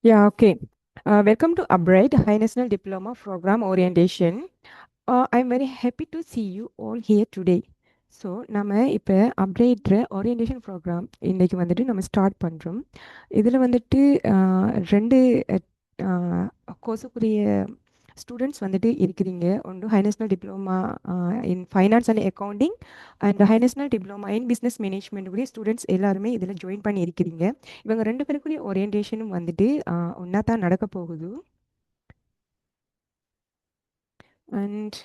Yeah, okay. Welcome to Upright High National Diploma Program Orientation. I'm very happy to see you all here today. So நம்ம இப்போ அப்டேட்ற orientation program இன்றைக்கி வந்துட்டு நம்ம start பண்ணுறோம். இதில் வந்துட்டு ரெண்டு கோர்ஸுக்குரிய ஸ்டூடெண்ட்ஸ் வந்துட்டு இருக்கிறீங்க. ஒன்று high national diploma in finance and accounting and high national diploma in business management உடைய ஸ்டூடெண்ட்ஸ் எல்லாருமே இதில் ஜாயின் பண்ணி இருக்கிறீங்க. இவங்க ரெண்டு பேருக்குரிய ஓரியன்டேஷனும் வந்துட்டு ஒன்றா தான் நடக்க போகுது. அண்ட்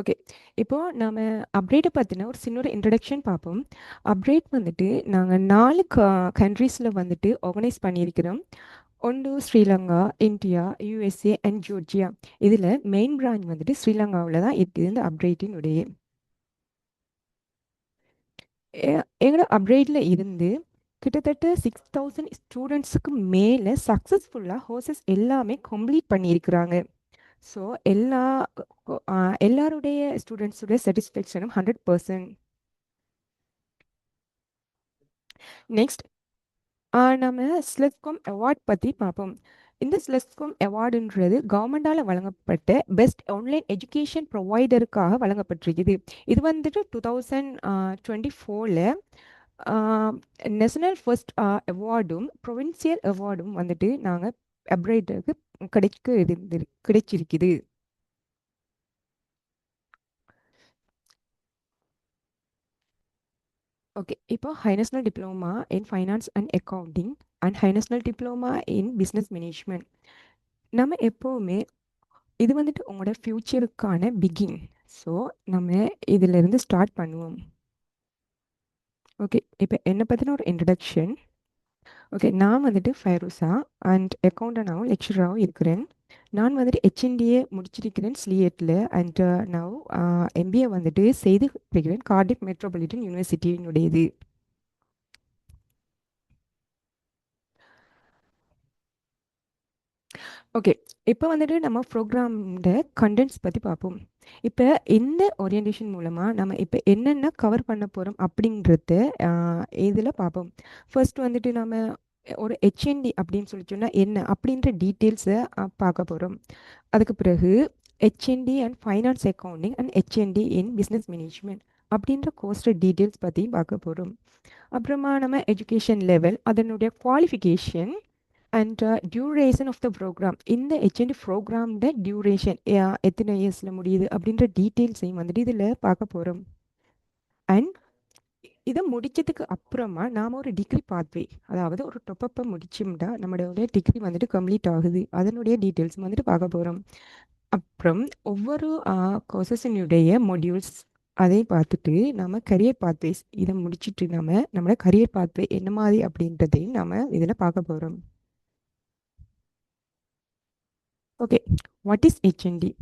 ஓகே, இப்போது நாம் அப்டேட்டை பற்றின ஒரு சின்ன ஒரு இன்ட்ரடக்ஷன் பார்ப்போம். அப்டேட் வந்துட்டு நாங்கள் 4 கண்ட்ரீஸில் வந்துட்டு ஆர்கனைஸ் பண்ணியிருக்கிறோம். ஒன்று Sri Lanka, India, USA and Georgia. இதில் மெயின் பிரான்ச் வந்துட்டு ஸ்ரீலங்காவில் தான் இருக்குது இந்த அப்டேட்டினுடைய. எங்களோட அப்டேட்டில் இருந்து கிட்டத்தட்ட 6000 ஸ்டூடெண்ட்ஸுக்கு மேலே சக்ஸஸ்ஃபுல்லாக ஹோர்சஸ் எல்லாமே கம்ப்ளீட் பண்ணியிருக்கிறாங்க. ஸோ எல்லாருடைய ஸ்டூடெண்ட்ஸுடைய சாட்டிஸ்ஃபேக்ஷனும் 100%. நெக்ஸ்ட் நம்ம ஸ்லெஸ்காம் அவார்ட் பற்றி பார்ப்போம். இந்த ஸ்லெஸ்காம் அவார்டுன்றது கவர்மெண்டால் வழங்கப்பட்ட பெஸ்ட் ஆன்லைன் எஜுகேஷன் ப்ரொவைடருக்காக வழங்கப்பட்டிருக்குது. இது வந்துட்டு 2024 நேஷனல் ஃபர்ஸ்ட் அவார்டும் ப்ரொவின்சியல் அவார்டும் வந்துட்டு நாங்கள் அப்ரைடருக்கு கிடைச்சிருக்குது. ஓகே, இப்போ high national diploma in finance and accounting and high national diploma in business management. நம்ம எப்போவுமே இது வந்துட்டு உங்களோட ஃப்யூச்சருக்கான பிகின். ஸோ நம்ம இதிலிருந்து ஸ்டார்ட் பண்ணுவோம். ஓகே, இப்போ என்னை பற்றின ஒரு இன்ட்ரடக்ஷன். ஓகே, நான் வந்துட்டு ஃபைரூசா அண்ட் அக்கௌண்டனாகவும் லெக்சராகவும் இருக்கிறேன். நான் வந்துட்டு ஹெச்என்டிஏ முடிச்சிருக்கிறேன் ஸ்லியேட்டில். அண்ட் நான் எம்பிஏ வந்துட்டு செய்து இருக்கிறேன் கார்டிஃப் மெட்ரோபாலிட்டன் யூனிவர்சிட்டியினுடையது. ஓகே, இப்போ வந்துட்டு நம்ம ப்ரோக்ராமோட கண்டென்ட்ஸ் பற்றி பார்ப்போம். இப்போ இந்த ஓரியன்டேஷன் மூலமாக நம்ம இப்போ என்னென்ன கவர் பண்ண போகிறோம் அப்படின்றத இதில் பார்ப்போம். ஃபர்ஸ்ட் வந்துட்டு நம்ம ஒரு ஹெச்என்டி அப்படின்னு சொல்லி சொன்னால் என்ன அப்படின்ற டீட்டெயில்ஸை பார்க்க போகிறோம். அதுக்கு பிறகு HND and finance accounting and HND in business management அப்படின்ற கோர்ஸோட டீட்டெயில்ஸ் பற்றியும் பார்க்க போகிறோம். அப்புறமா நம்ம எஜுகேஷன் லெவல், அதனுடைய qualification and duration of the program. இந்த ஹெச்என்டி ப்ரோக்ராம்ட டியூரேஷன் எத்தனை இயர்ஸில் முடியுது அப்படின்ற டீட்டெயில்ஸையும் வந்துட்டு இதில் பார்க்க போகிறோம். அண்ட் இதை முடித்ததுக்கு அப்புறமா நாம் ஒரு டிகிரி பாத்வே, அதாவது ஒரு டொப்பப்பை முடிச்சோம்னா நம்மளோட டிகிரி வந்துட்டு கம்ப்ளீட் ஆகுது, அதனுடைய டீட்டெயில்ஸ் வந்துட்டு பார்க்க போகிறோம். அப்புறம் ஒவ்வொரு கோர்சஸினுடைய மொடியூல்ஸ் அதை பார்த்துட்டு நம்ம கரியர் பாத்வேஸ் இதை முடிச்சுட்டு நம்மளோட கரியர் பாத்வே என்ன மாதிரி அப்படின்றதையும் நம்ம இதில் பார்க்க போகிறோம். Okay, what is HNT?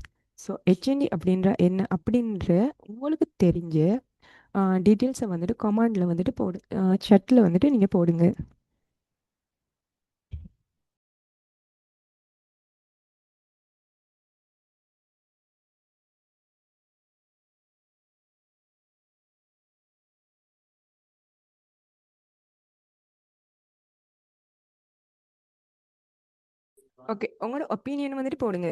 So HNT அப்படின்ற என்ன அப்படின்ற உங்களுக்கு தெரிஞ்ச டீட்டெயில்ஸை வந்துட்டு கமாண்டில் வந்துட்டு சட்டில் வந்துட்டு நீங்கள் போடுங்க. ஓகே, உங்களோட ஒப்பீனியன் வந்துட்டு போடுங்க.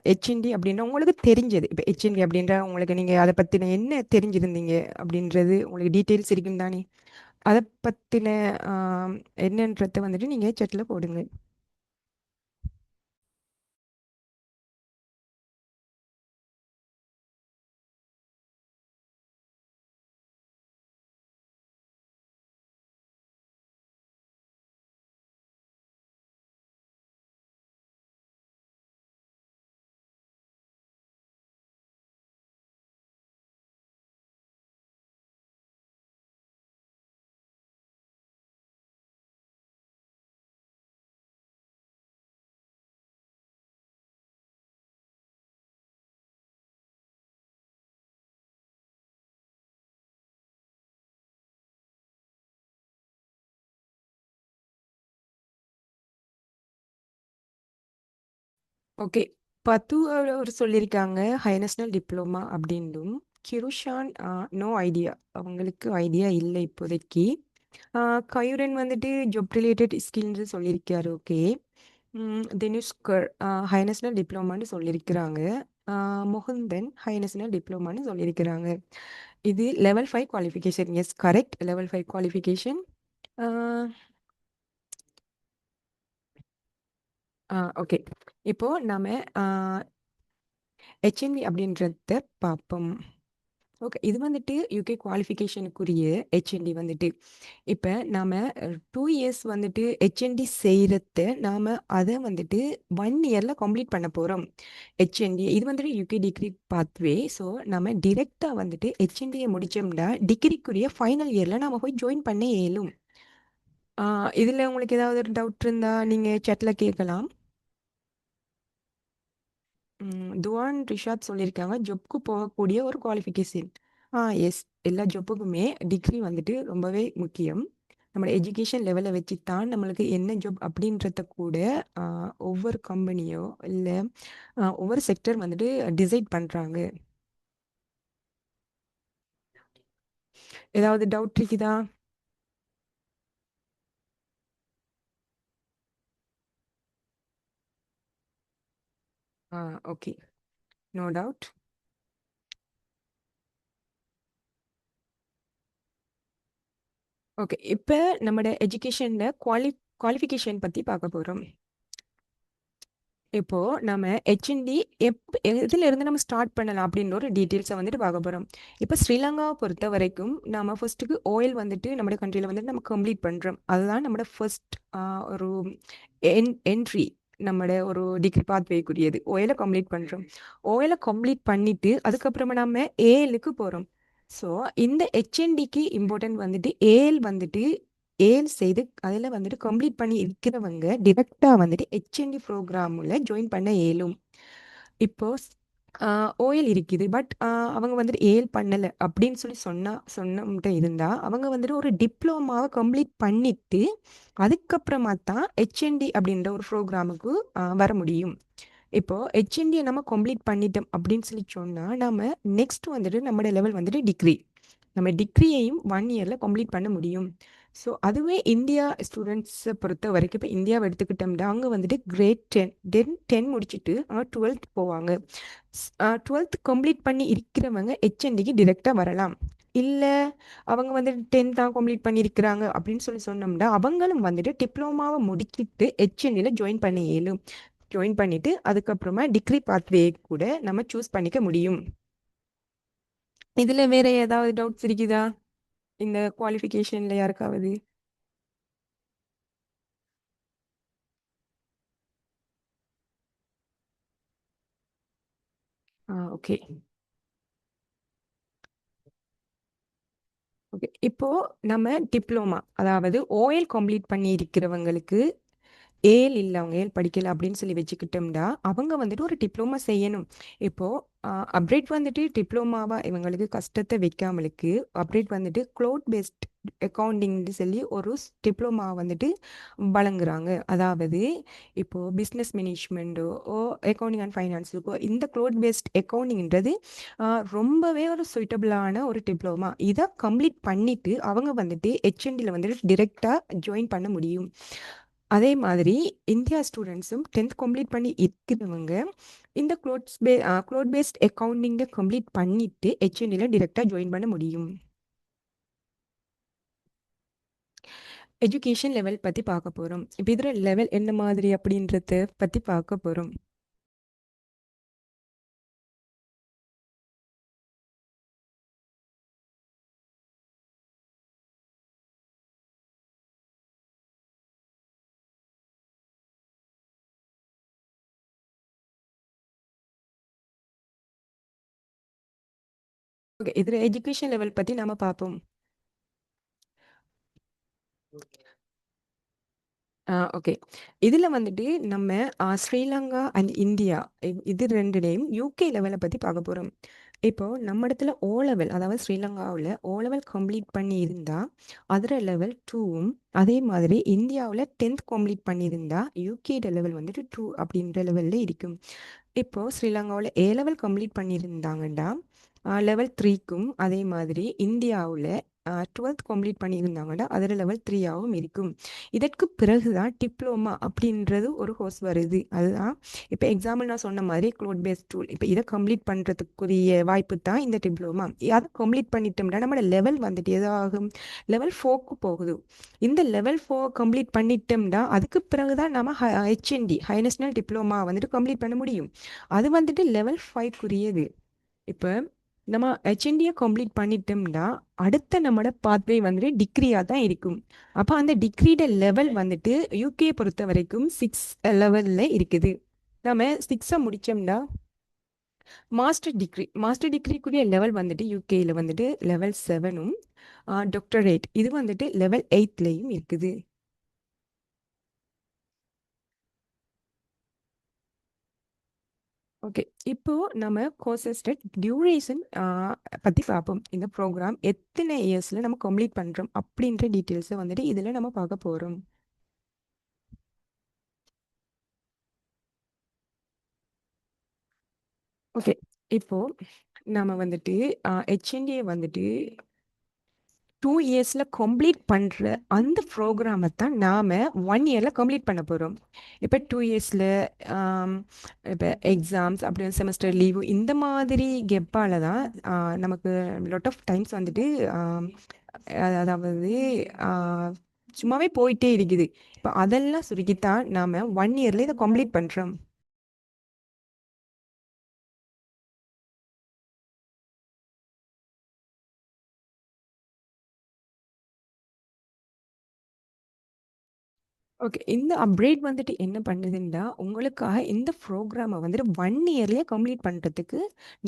ஹெச்என்டி அப்படின்ற உங்களுக்கு தெரிஞ்சது, இப்போ ஹெச்என்டி அப்படின்ற உங்களுக்கு நீங்கள் அதை பற்றின என்ன தெரிஞ்சிருந்தீங்க அப்படின்றது உங்களுக்கு டீட்டெயில்ஸ் இருக்கும் தானே, அதை பற்றின என்னன்றதை வந்துட்டு நீங்கள் சட்டில் போடுங்க. ஓகே, பத்து அவர் சொல்லியிருக்காங்க ஹை நேஷனல் டிப்ளமா அப்படின்னும். கிருஷான் நோ ஐடியா, அவங்களுக்கு ஐடியா இல்லை இப்போதைக்கு. கயுரன் வந்துட்டு ஜாப் ரிலேட்டட் ஸ்கில்னு சொல்லியிருக்காரு. ஓகே. தினுஷ்கர் ஹை நேஷனல் டிப்ளமான்னு சொல்லியிருக்கிறாங்க. முகுந்தன் ஹை நேஷனல் டிப்ளமான்னு சொல்லியிருக்கிறாங்க. இது level 5 qualification. Yes, correct. Level 5 qualification. Okay. இப்போ நாம ஹெச்என்வி அப்படின்றத பார்ப்போம். ஓகே, இது வந்துட்டு யூகே குவாலிஃபிகேஷனுக்குரிய ஹெச்என்டி வந்துட்டு இப்போ நாம் 2 இயர்ஸ் வந்துட்டு ஹெச்என்டி செய்கிறத நாம் அதை வந்துட்டு 1 இயரில் கம்ப்ளீட் பண்ண போகிறோம். ஹெச்என்டி இது வந்துட்டு யூகே டிகிரி பாத்வே. ஸோ நம்ம டிரெக்டாக வந்துட்டு ஹெச்என்டியை முடித்தோம்னா டிகிரிக்குரிய ஃபைனல் இயரில் நம்ம போய் ஜாயின் பண்ண இயலும். இதில் உங்களுக்கு ஏதாவது ஒரு டவுட் இருந்தால் நீங்கள் சேட்டில் கேட்கலாம். துவான் ரிஷாத் சொல்லியிருக்காங்க ஜொப்க்கு போகக்கூடிய ஒரு குவாலிஃபிகேஷன். எஸ், எல்லா ஜொப்புக்குமே டிகிரி வந்துட்டு ரொம்பவே முக்கியம். நம்மளோட எஜுகேஷன் லெவலை வச்சு தான் நம்மளுக்கு என்ன ஜாப் அப்படின்றத கூட ஒவ்வொரு கம்பெனியோ இல்லை ஒவ்வொரு செக்டர் வந்துட்டு டிசைட் பண்ணுறாங்க. ஏதாவது டவுட் இருக்குதா? Okay, no doubt. ஓகே, இப்போ நம்மளோட எஜுகேஷனில் குவாலிஃபிகேஷன் பற்றி பார்க்க போகிறோம். இப்போ நம்ம ஹெச்என்டி எதுல இருந்து நம்ம ஸ்டார்ட் பண்ணலாம் அப்படின்ற ஒரு டீட்டெயில்ஸை வந்துட்டு பார்க்க போகிறோம். இப்போ ஸ்ரீலங்காவை பொறுத்த வரைக்கும் நம்ம ஃபர்ஸ்ட்டுக்கு ஓயில் வந்துட்டு நம்ம கண்ட்ரியில் வந்துட்டு நம்ம கம்ப்ளீட் பண்ணுறோம். அதுதான் நம்மளோட ஃபர்ஸ்ட் ஒரு என்ட்ரி. நம்மளோட ஒரு டிகிரி பாத்வேக்குரியது ஓயிலை கம்ப்ளீட் பண்ணுறோம். ஓயிலை கம்ப்ளீட் பண்ணிட்டு அதுக்கப்புறமா நம்ம ஏஎலுக்கு போகிறோம். ஸோ இந்த ஹெச்என்டிக்கு இம்பார்ட்டன்ட் வந்துட்டு ஏஎல் வந்துட்டு ஏல் செய்து அதில் வந்துட்டு கம்ப்ளீட் பண்ணி இருக்கிறவங்க டிரெக்டாக வந்துட்டு ஹெச்என்டி ப்ரோக்ராமில் ஜாயின் பண்ண இயலும். இப்போ ஓஎல் இருக்குது, பட் அவங்க வந்துட்டு ஏல் பண்ணலை அப்படின்னு சொல்லி சொன்னவங்கிட்ட இருந்தால் அவங்க வந்துட்டு ஒரு டிப்ளமாவை கம்ப்ளீட் பண்ணிட்டு அதுக்கப்புறமா தான் ஹெச்என்டி அப்படின்ற ஒரு ப்ரோக்ராமுக்கு வர முடியும். இப்போ ஹெச்என்டியை நம்ம கம்ப்ளீட் பண்ணிட்டோம் அப்படின்னு சொல்லி சொன்னால் நம்ம நெக்ஸ்ட் வந்துட்டு நம்மளோட லெவல் வந்துட்டு டிகிரி. நம்ம டிகிரியையும் 1 இயரில் கம்ப்ளீட் பண்ண முடியும். ஸோ அதுவே இந்தியா ஸ்டூடெண்ட்ஸை பொறுத்த வரைக்கும் இப்போ இந்தியாவை எடுத்துக்கிட்டோம்னா அங்கே வந்துட்டு கிரேட் 10 முடிச்சுட்டு அவங்க 12th போவாங்க. 12th கம்ப்ளீட் பண்ணி இருக்கிறவங்க ஹெச்என்டிக்கு டிரெக்டாக வரலாம். இல்லை அவங்க வந்துட்டு 10th தான் கம்ப்ளீட் பண்ணியிருக்கிறாங்க அப்படின்னு சொல்லி சொன்னோம்னா அவங்களும் வந்துட்டு டிப்ளமாவை முடிச்சுட்டு ஹெச்என்டியில் ஜாயின் பண்ண இயலும். ஜாயின் பண்ணிட்டு அதுக்கப்புறமா டிகிரி பாத்வே கூட நம்ம சூஸ் பண்ணிக்க முடியும். இதில் வேற ஏதாவது டவுட்ஸ் இருக்குதா இந்த குவாலிஃபிகேஷன்ல யாருக்காவது? ஓகே. ஓகே, இப்போ நம்ம டிப்ளமா அதாவது ஓஎல் கம்ப்ளீட் பண்ணி இருக்கிறவங்களுக்கு ஏல் இல்லை அவங்க ஏல் படிக்கல அப்படின்னு சொல்லி வச்சுக்கிட்டோம்னா அவங்க வந்துட்டு ஒரு டிப்ளமா செய்யணும். இப்போ அப்டேட் வந்துட்டு டிப்ளமாவா இவங்களுக்கு கஷ்டத்தை வைக்காமலுக்கு அப்டேட் வந்துட்டு க்ளோட் பேஸ்ட் அக்கௌண்டிங்னு சொல்லி ஒரு டிப்ளமா வந்துட்டு வழங்குறாங்க. அதாவது இப்போ பிஸ்னஸ் மேனேஜ்மெண்ட்டோ ஓ அக்கௌண்டிங் அண்ட் ஃபைனான்ஸுக்கோ இந்த க்ளோட் பேஸ்ட் அக்கௌண்டிங்ன்றது ரொம்பவே ஒரு சூட்டபிளான ஒரு டிப்ளமா. இதை கம்ப்ளீட் பண்ணிட்டு அவங்க வந்துட்டு ஹெச்என்டியில் வந்துட்டு டிரெக்டாக ஜாயின் பண்ண முடியும். அதே மாதிரி இந்தியா ஸ்டூடெண்ட்ஸும் 10th கம்ப்ளீட் பண்ணி இருக்கிறவங்க இந்த க்ளோட் பேஸ்ட் அக்கௌண்டிங்கை கம்ப்ளீட் பண்ணிட்டு ஹெச்என்டியில் டிரெக்டாக ஜாயின் பண்ண முடியும். எஜுகேஷன் லெவல் பற்றி பார்க்க போகிறோம். இப்போ இதில் லெவல் என்ன மாதிரி அப்படின்றத பற்றி பார்க்க போகிறோம். ஓகே, இதில் எஜுகேஷன் லெவல் பற்றி நாம் பார்ப்போம். ஓகே, இதில் வந்துட்டு நம்ம ஸ்ரீலங்கா அண்ட் இந்தியா இது ரெண்டுலேயும் யூகே லெவலை பற்றி பார்க்க போகிறோம். இப்போது நம்ம இடத்துல ஓ லெவல் அதாவது ஸ்ரீலங்காவில் ஓ லெவல் கம்ப்ளீட் பண்ணி இருந்தால் அதில் லெவல் 2வும் அதே மாதிரி இந்தியாவில் 10th கம்ப்ளீட் பண்ணியிருந்தா யூகேட லெவல் வந்துட்டு 2 அப்படின்ற லெவலில் இருக்கும். இப்போது ஸ்ரீலங்காவில் ஏ லெவல் கம்ப்ளீட் பண்ணியிருந்தாங்கன்னா லெவல் 3க்கும் அதே மாதிரி இந்தியாவில் டுவெல்த் கம்ப்ளீட் பண்ணியிருந்தாங்கன்னா அதில் லெவல் 3ஆகவும் இருக்கும். இதற்கு பிறகு தான் டிப்ளோமா அப்படின்றது ஒரு கோர்ஸ் வருது. அதுதான் இப்போ எக்ஸாம்பிள் நான் சொன்ன மாதிரி க்ளோட் பேஸ் டூல், இப்போ இதை கம்ப்ளீட் பண்ணுறதுக்குரிய வாய்ப்பு தான் இந்த டிப்ளோமா. அதை கம்ப்ளீட் பண்ணிட்டோம்னா நம்மளோட லெவல் வந்துட்டு எதாகும், லெவல் 4க்கு போகுது. இந்த லெவல் 4 கம்ப்ளீட் பண்ணிட்டோம்னா அதுக்கு பிறகு தான் நம்ம ஹெச்என்டி ஹை நேஷனல் டிப்ளோமா வந்துட்டு கம்ப்ளீட் பண்ண முடியும். அது வந்துட்டு லெவல் 5க்குரியது. இப்போ நம்ம ஹெச்என்டியை கம்ப்ளீட் பண்ணிட்டோம்னா அடுத்த நம்மளோட பாத்வே வந்துட்டு டிகிரியாக தான் இருக்கும். அப்போ அந்த டிகிரியோட லெவல் வந்துட்டு யூகே பொறுத்த வரைக்கும் 6 லெவலில் இருக்குது. நம்ம 6 முடித்தோம்னா மாஸ்டர் டிகிரிக்குரிய லெவல் வந்துட்டு யூகேயில் வந்துட்டு லெவல் 7ம், டாக்டரேட் இது வந்துட்டு லெவல் 8லையும் இருக்குது. ஓகே, இப்போ நம்ம கோர்சஸ் டியூரேஷன் பற்றி பார்ப்போம். இந்த ப்ரோக்ராம் எத்தனை இயர்ஸில் நம்ம கம்ப்ளீட் பண்ணுறோம் அப்படின்ற டீட்டெயில்ஸை வந்துட்டு இதில் நம்ம பார்க்க போகிறோம். ஓகே, இப்போ நம்ம வந்துட்டு ஹெச்என்டிஏ வந்துட்டு 2 இயர்ஸில் கம்ப்ளீட் பண்ணுற அந்த ப்ரோக்ராமை தான் நாம் 1 இயரில் கம்ப்ளீட் பண்ண போகிறோம். இப்போ 2 இயர்ஸில் இப்போ எக்ஸாம்ஸ் அப்படி செமஸ்டர் லீவு இந்த மாதிரி கெப்பால் தான் நமக்கு லாட் ஆஃப் டைம்ஸ் வந்துட்டு அதாவது சும்மாவே போயிட்டே இருக்குது. இப்போ அதெல்லாம் சுருக்கித்தான் நாம் 1 இயரில் இதை கம்ப்ளீட் பண்ணுறோம். ஓகே, இந்த அப்கிரேட் வந்துட்டு என்ன பண்ணுதுன்னா உங்களுக்காக இந்த ப்ரோக்ராமை வந்துட்டு 1 இயர்லேயே கம்ப்ளீட் பண்ணுறதுக்கு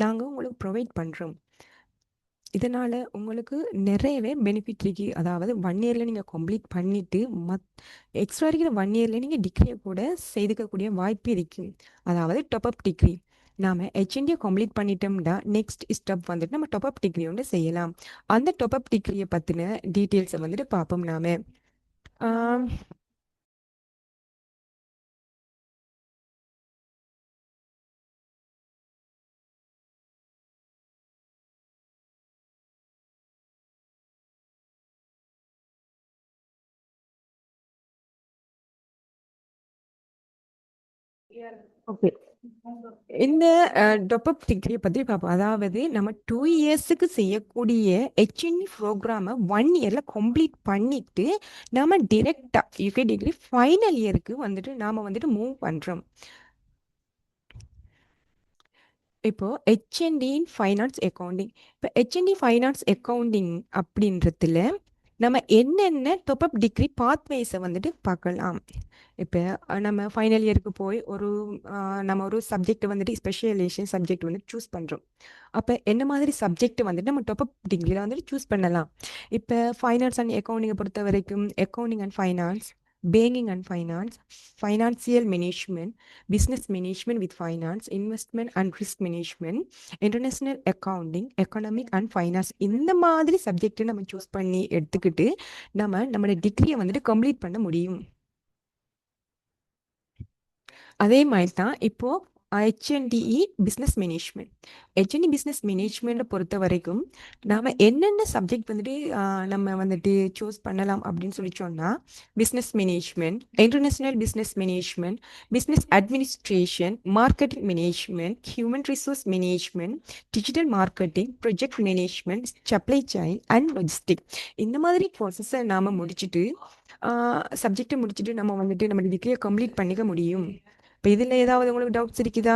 நாங்கள் உங்களுக்கு ப்ரொவைட் பண்ணுறோம். இதனால் உங்களுக்கு நிறையவே பெனிஃபிட் இருக்குது. அதாவது 1 இயரில் நீங்கள் கம்ப்ளீட் பண்ணிவிட்டு எக்ஸ்ட்ரா இருக்கிற 1 இயரில் நீங்கள் டிகிரியை கூட செய்துக்கக்கூடிய வாய்ப்பு இருக்குது. அதாவது டாப்அப் டிகிரி நாம் ஹெச்என்டியை கம்ப்ளீட் பண்ணிட்டோம்னா நெக்ஸ்ட் ஸ்டெப் வந்துட்டு நம்ம டாப்அப் டிகிரி ஒன்று செய்யலாம். அந்த டாப்அப் டிகிரியை பற்றின டீட்டெயில்ஸை வந்துட்டு பார்ப்போம் நாம். ஓகே, இந்த டொப்பப் டிகிரியை பற்றி பார்ப்போம். அதாவது நம்ம 2 இயர்ஸுக்கு செய்யக்கூடிய ஹெச்என்இ ப்ரோக்ராமை 1 இயரில் கம்ப்ளீட் பண்ணிட்டு நம்ம டிரெக்டாக யூகே டிகிரி ஃபைனல் இயருக்கு வந்துட்டு நாம் வந்துட்டு மூவ் பண்ணுறோம். இப்போ ஹெச்என்டி இன் ஃபைனான்ஸ் அக்கௌண்டிங், இப்போ ஹெச்என்டி ஃபைனான்ஸ் அக்கௌண்டிங் அப்படின்றதுல நம்ம என்னென்ன டாப்அப் டிகிரி பாத்வேஸை வந்துட்டு பார்க்கலாம். இப்போ நம்ம ஃபைனல் இயருக்கு போய் நம்ம ஒரு சப்ஜெக்ட் வந்துட்டு ஸ்பெஷலைசேஷன் சப்ஜெக்ட் வந்து சூஸ் பண்ணுறோம். அப்போ என்ன மாதிரி சப்ஜெக்ட் வந்துட்டு நம்ம டாப்அப் டிகிரியில் வந்துட்டு சூஸ் பண்ணலாம். இப்போ ஃபைனான்ஸ் அண்ட் அக்கௌண்டிங்கை பொறுத்த வரைக்கும் accounting and finance, banking and finance, financial management, business management with finance, investment and risk management, international accounting, economic and finance இந்த மாதிரி சப்ஜெக்டை நம்ம சூஸ் பண்ணி எடுத்துக்கிட்டு நம்மளோட டிகிரியை வந்துட்டு கம்ப்ளீட் பண்ண முடியும். அதே மாதிரி தான் இப்போது ஹெச்என்டிஇ பிஸ்னஸ் மேனேஜ்மெண்ட். ஹெச்என்டி பிஸ்னஸ் மேனேஜ்மெண்ட்டை பொறுத்த வரைக்கும் நாம் என்னென்ன சப்ஜெக்ட் வந்துட்டு நம்ம வந்துட்டு சூஸ் பண்ணலாம் அப்படின்னு சொல்லி சொன்னால் business management, international business management, business administration, marketing management, human resource management, digital marketing, project management, supply chain and logistic இந்த மாதிரி ப்ராசஸை நாம் முடிச்சுட்டு சப்ஜெக்டை முடிச்சுட்டு நம்ம வந்துட்டு நம்ம டிகிரியை கம்ப்ளீட் பண்ணிக்க முடியும். இப்போ இதில் ஏதாவது உங்களுக்கு டவுட்ஸ் இருக்குதா?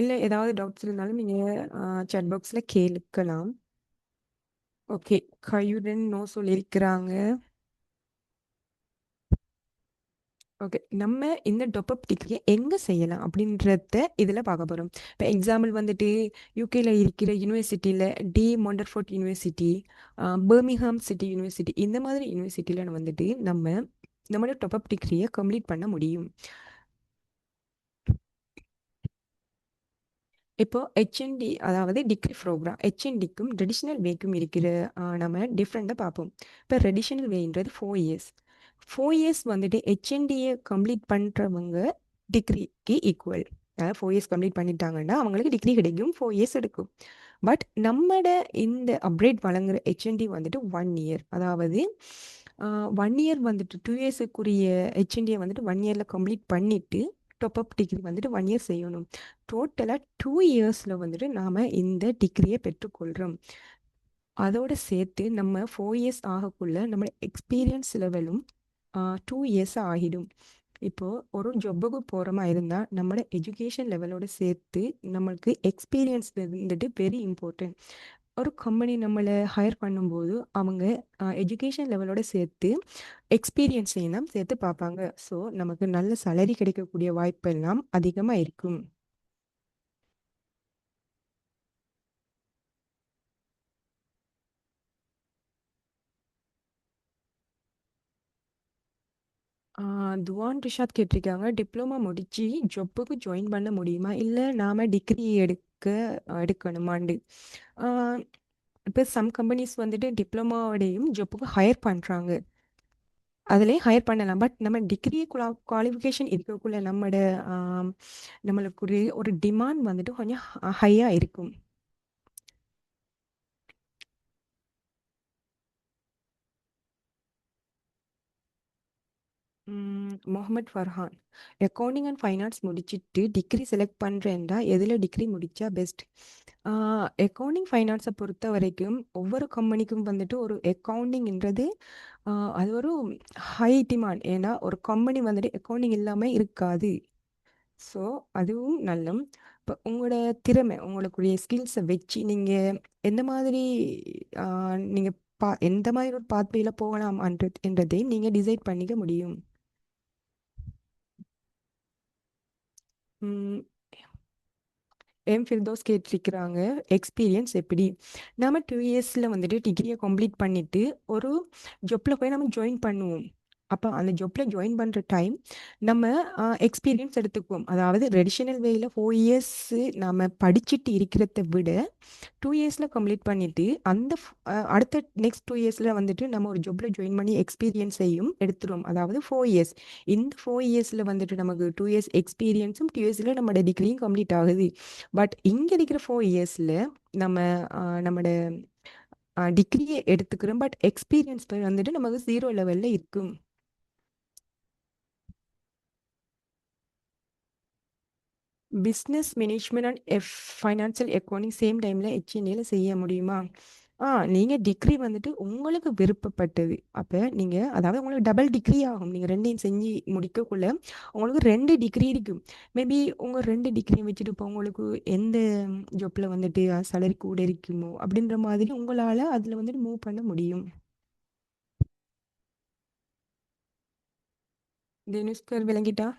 இல்லை, ஏதாவது டவுட்ஸ் இருந்தாலும் நீங்கள் சாட் பாக்ஸில் கேட்கலாம். ஓகே, கையுடன் நோ சொல்லியிருக்கிறாங்க. ஓகே, நம்ம இந்த டாப்அப் டிகிரியை எங்கே செய்யலாம் அப்படின்றத இதில் பார்க்க போகிறோம். இப்போ எக்ஸாம்பிள் வந்துட்டு யூகேயில் இருக்கிற யூனிவர்சிட்டியில் De Montfort university, Birmingham city university இந்த மாதிரி யூனிவர்சிட்டியில் வந்துட்டு நம்மளோட டாப்அப் டிகிரியை கம்ப்ளீட் பண்ண முடியும். இப்போ ஹெச்என்டி அதாவது டிகிரி ப்ரோக்ராம் ஹெச்என்டிக்கும் ட்ரெடிஷ்னல் வேக்கும் இருக்கிற நம்ம டிஃப்ரெண்ட்டாக பார்ப்போம். இப்போ ட்ரெடிஷ்னல் வேன்றது 4 இயர்ஸ். 4 இயர்ஸ் வந்துட்டு ஹெச்என்டியை கம்ப்ளீட் பண்ணுறவங்க டிகிரிக்கு ஈக்குவல். அதாவது 4 இயர்ஸ் கம்ப்ளீட் பண்ணிட்டாங்கன்னா அவங்களுக்கு டிகிரி கிடைக்கும், 4 இயர்ஸ் எடுக்கும். பட் நம்மட இந்த அப்கிரேட் வழங்குற ஹெச்என்டி வந்துட்டு 1 இயர். அதாவது 1 இயர் வந்துட்டு 2 இயர்ஸுக்குரிய ஹெச்என்டியை வந்துட்டு 1 இயரில் கம்ப்ளீட் பண்ணிவிட்டு டாப்அப் டிகிரி வந்துட்டு 1 இயர் செய்யணும். டோட்டலாக 2 இயர்ஸில் வந்துட்டு நாம் இந்த டிகிரியை பெற்றுக்கொள்கிறோம். அதோட சேர்த்து நம்ம 4 இயர்ஸ் ஆகக்குள்ள நம்ம எக்ஸ்பீரியன்ஸ் லெவலும் 2 இயர்ஸ் ஆகிடும். இப்போது ஒரு ஜொப்புக்கு போகிறோமா இருந்தால் நம்மளோட எஜுகேஷன் லெவலோட சேர்த்து நம்மளுக்கு எக்ஸ்பீரியன்ஸ் வந்துட்டு வெரி இம்பார்ட்டன்ட். ஒரு கம்பெனி நம்மளை ஹையர் பண்ணும்போது அவங்க எஜுகேஷன் லெவலோட சேர்த்து எக்ஸ்பீரியன்ஸையும் தான் சேர்த்து பார்ப்பாங்க. ஸோ நமக்கு நல்ல சேலரி கிடைக்கக்கூடிய வாய்ப்பெல்லாம் அதிகமாக இருக்கும். துவான் ரிஷாத் கேட்டிருக்காங்க, டிப்ளமா முடிச்சு ஜொப்புக்கு ஜாயின் பண்ண முடியுமா, இல்லை நாம டிகிரி எடுக்கணுமாண்டு. இப்போ சம் கம்பெனிஸ் வந்துட்டு டிப்ளமாவோடையும் ஜொப்புக்கு ஹையர் பண்ணுறாங்க, அதுலேயும் ஹையர் பண்ணலாம். பட் நம்ம டிகிரி குவாலிஃபிகேஷன் இருக்கக்குள்ள நம்மளுக்கு ஒரு டிமாண்ட் வந்துட்டு கொஞ்சம் ஹையாக இருக்கும். Mohamed Farhan, accounting and finance முடிச்சிட்டு டிகிரி செலக்ட் பண்ணுறேன்டா எதில் டிகிரி முடித்தா பெஸ்ட்? அக்கௌண்டிங் ஃபைனான்ஸை பொறுத்த வரைக்கும் ஒவ்வொரு கம்பெனிக்கும் வந்துட்டு ஒரு அக்கௌண்டிங்ன்றது அது ஒரு ஹை டிமாண்ட். ஏன்னா ஒரு கம்பெனி வந்துட்டு அக்கௌண்டிங் இல்லாமல் இருக்காது. ஸோ அதுவும் நல்ல. இப்போ உங்களோட திறமை உங்களுக்குரிய ஸ்கில்ஸை வச்சு நீங்கள் எந்த மாதிரி நீங்கள் எந்த மாதிரி ஒரு பாத்வேயில் போகலாம் என்றதை நீங்கள் டிசைட் பண்ணிக்க முடியும். ம், எம் ஃபிர்தோஸ் கேட்டிருக்கிறாங்க, எக்ஸ்பீரியன்ஸ் எப்படி? நம்ம 2 இயர்ஸில் வந்துட்டு டிகிரியை கம்ப்ளீட் பண்ணிவிட்டு ஒரு ஜொப்பில் போய் நம்ம ஜாயின் பண்ணுவோம். அப்போ அந்த ஜொப்பில் ஜாயின் பண்ணுற டைம் நம்ம எக்ஸ்பீரியன்ஸ் எடுத்துக்குவோம். அதாவது ட்ரெடிஷ்னல் வேயில் 4 இயர்ஸு நம்ம படிச்சுட்டு இருக்கிறத விட 2 இயர்ஸில் கம்ப்ளீட் பண்ணிவிட்டு அந்த அடுத்த நெக்ஸ்ட் 2 இயர்ஸில் வந்துட்டு நம்ம ஒரு ஜாப்பில் ஜாயின் பண்ணி எக்ஸ்பீரியன்ஸையும் எடுத்துருவோம். அதாவது 4 இயர்ஸ். இந்த 4 இயர்ஸில் வந்துட்டு நமக்கு 2 இயர்ஸ் எக்ஸ்பீரியன்ஸும் 2 இயர்ஸில் நம்மளோட டிகிரியும் கம்ப்ளீட் ஆகுது. பட் இங்கே இருக்கிற 4 இயர்ஸில் நம்ம நம்மளோட டிகிரியை எடுத்துக்கிறோம். பட் எக்ஸ்பீரியன்ஸ் வந்துட்டு நமக்கு 0 லெவலில் இருக்கும். Business management and financial accounting same டைமில் ஹெச்என்ஏல செய்ய முடியுமா? நீங்கள் டிகிரி வந்துட்டு உங்களுக்கு விருப்பப்பட்டது. அப்போ நீங்கள் அதாவது உங்களுக்கு டபுள் டிகிரி ஆகும். நீங்கள் ரெண்டையும் செஞ்சு முடிக்கக்குள்ள உங்களுக்கு 2 டிகிரி இருக்கும். மேபி உங்கள் 2 டிகிரியும் வச்சுட்டு இப்போ உங்களுக்கு எந்த ஜாப்பில் வந்துட்டு சேலரி கூட இருக்குமோ அப்படின்ற மாதிரி உங்களால் அதில் வந்துட்டு மூவ் பண்ண முடியும். தினுஷ்கர் விளங்கிட்டா?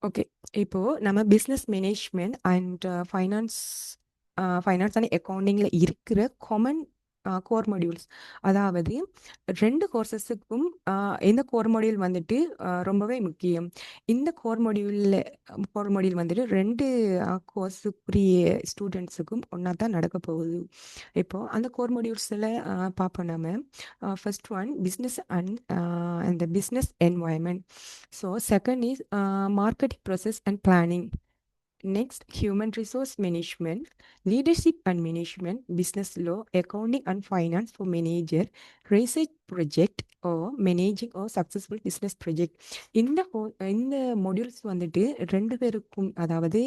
ஓகே. இப்போ நம்ம business management and finance and அக்கௌண்டிங்கில் இருக்கிற காமன் கோர் மாடியூல்ஸ், அதாவது 2 கோர்சஸுக்கும் இந்த கோர் மாடியூல் வந்துட்டு ரொம்பவே முக்கியம். இந்த கோர் மாடியூல் வந்துட்டு 2 கோர்ஸுக்குரிய ஸ்டூடெண்ட்ஸுக்கும் ஒன்றா தான் நடக்க போகுது. இப்போது அந்த கோர் மாடியூல்ஸில் பார்ப்போம் நம்ம. First one business and the business environment. So second is marketing process and planning. Next, human resource management, leadership and management, business law, accounting and finance for manager, research project or managing or successful business project. இந்த modules வந்துட்டு 2 பேருக்கும், அதாவது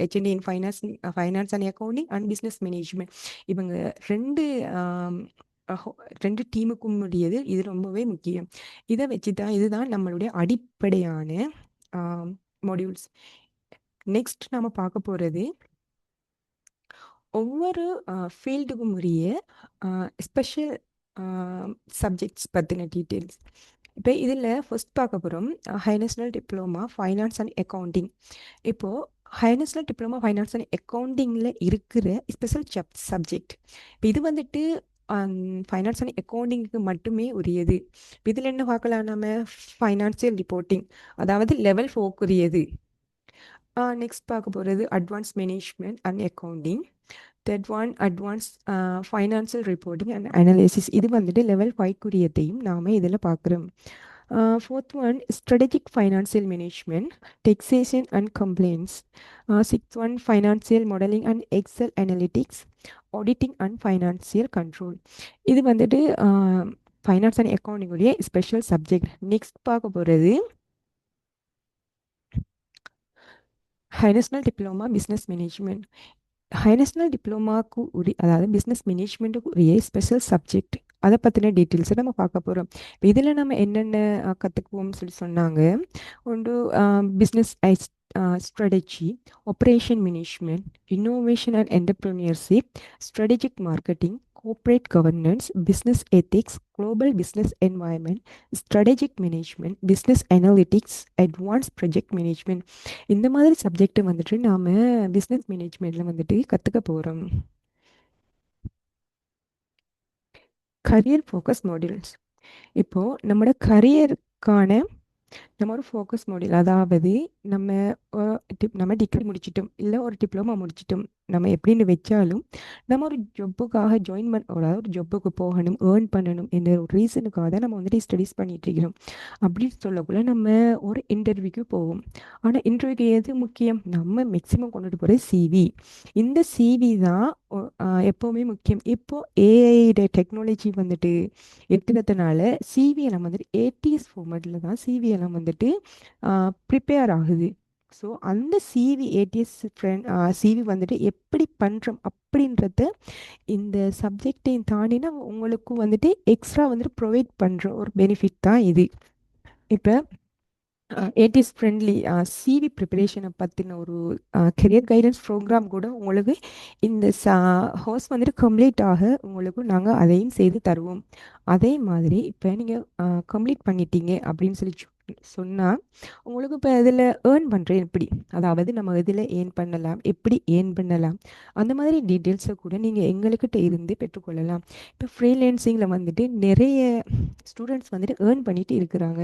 HNT in finance and accounting and business management, இவங்க ரெண்டு ஆம், ரெண்டு டீமுக்கும் உடையது. இது ரொம்பவே முக்கியம். இதை வச்சு தான் இதுதான் நம்மளுடைய அடிப்படையான மாடியூல்ஸ். நெக்ஸ்ட் நம்ம பார்க்க போகிறது ஒவ்வொரு ஃபீல்டுக்கும் உரிய ஸ்பெஷல் சப்ஜெக்ட்ஸ் பற்றின டீட்டெயில்ஸ். இப்போ இதில் ஃபர்ஸ்ட் பார்க்க போகிறோம் high national diploma finance and accounting. இப்போது high national diploma finance and அக்கௌண்டிங்கில் இருக்கிற ஸ்பெஷல் சப்ஜெக்ட். இப்போ இது வந்துட்டு ஃபைனான்ஸ் அண்ட் அக்கௌண்டிங்க்கு மட்டுமே உரியது. இதில் என்ன பார்க்கலாம் நம்ம? ஃபைனான்சியல் ரிப்போர்ட்டிங், அதாவது லெவல் 4க்குரியது. நெக்ஸ்ட் பார்க்க போகிறது advance management and accounting. Third one advance financial reporting and analysis. இது வந்துட்டு லெவல் 5க்குரியதையும் நாம் இதில் பார்க்குறோம். Fourth one, strategic financial management, taxation and compliance. Sixth one, financial modeling and Excel analytics, auditing and financial control. இது வந்துட்டு finance and accounting உடைய special subject. Next பார்க்க போகிறது high national diploma business management. High national டிப்ளமாக்கு உரிய, அதாவது business மேனேஜ்மெண்ட்டுக்கு உரிய special subject, அதை பற்றின டீட்டெயில்ஸை நம்ம பார்க்க போகிறோம். இப்போ இதில் நம்ம என்னென்ன கற்றுக்குவோம்னு சொல்லி சொன்னாங்க. ஒன்று business strategy, operation management, innovation and entrepreneurship, strategic marketing, corporate governance, business ethics, global business environment, strategic management, business analytics, advanced project management. இந்த மாதிரி சப்ஜெக்ட் வந்துட்டு நாம பிஸ்னஸ் மேனேஜ்மெண்ட்ல வந்துட்டு கற்றுக்க போகிறோம். Career focus modules. இப்போது நம்மளோட கரியருக்கான நம்ம ஒரு ஃபோக்கஸ் மாடியூல், அதாவது நம்ம நம்ம டிகிரி முடிச்சிட்டோம், இல்லை ஒரு டிப்ளமா முடிச்சிட்டோம், நம்ம எப்படின்னு வச்சாலும் நம்ம ஒரு ஜொப்புக்காக ஜாயின் அதாவது ஒரு ஜொப்புக்கு போகணும், ஏர்ன் பண்ணணும் என்ற ஒரு ரீசனுக்காக தான் நம்ம வந்துட்டு ஸ்டடீஸ் பண்ணிட்டு இருக்கிறோம். அப்படின்னு சொல்லக்குள்ள நம்ம ஒரு இன்டர்வியூக்கு போவோம். ஆனால் இன்டர்வியூக்கு எது முக்கியம்? நம்ம மேக்ஸிமம் கொண்டுட்டு போகிற சிவி. இந்த சிவி தான் எப்போவுமே முக்கியம். இப்போ ஏஐ டெக்னாலஜி வந்துட்டு இருக்கிறதுனால சிவி எல்லாம் வந்துட்டு ஏடிஎஸ் ஃபார்மேட்டில் தான் சிவி எல்லாம் வந்துட்டு ப்ரிப்பேர் ஆகுது. ஸோ அந்த சிவி ஏடிஎஸ் சிவி வந்துட்டு எப்படி பண்ணுறோம் அப்படின்றத இந்த சப்ஜெக்டையும் தாண்டினா உங்களுக்கு வந்துட்டு எக்ஸ்ட்ரா வந்துட்டு ப்ரொவைட் பண்ணுற ஒரு பெனிஃபிட் தான் இது. இப்போ ஏடிஎஸ் ஃப்ரெண்ட்லி சிவி ப்ரிப்பரேஷனை பற்றின ஒரு கெரியர் கைடன்ஸ் ப்ரோக்ராம் கூட உங்களுக்கு இந்த ஹோஸ் வந்துட்டு கம்ப்ளீட் ஆக உங்களுக்கு நாங்கள் அதையும் செய்து தருவோம். அதே மாதிரி இப்போ நீங்கள் கம்ப்ளீட் பண்ணிட்டீங்க அப்படின்னு சொல்லி சொன்னால் உங்களுக்கு இப்போ இதில் ஏர்ன் பண்ணுறேன் எப்படி, அதாவது நம்ம இதில் ஏர்ன் பண்ணலாம், எப்படி ஏர்ன் பண்ணலாம், அந்த மாதிரி டீட்டெயில்ஸை கூட நீங்கள் எங்கள்கிட்ட இருந்து பெற்றுக்கொள்ளலாம். இப்போ ஃப்ரீலான்சிங்கில் வந்துட்டு நிறைய ஸ்டூடெண்ட்ஸ் வந்துட்டு ஏர்ன் பண்ணிட்டு இருக்கிறாங்க.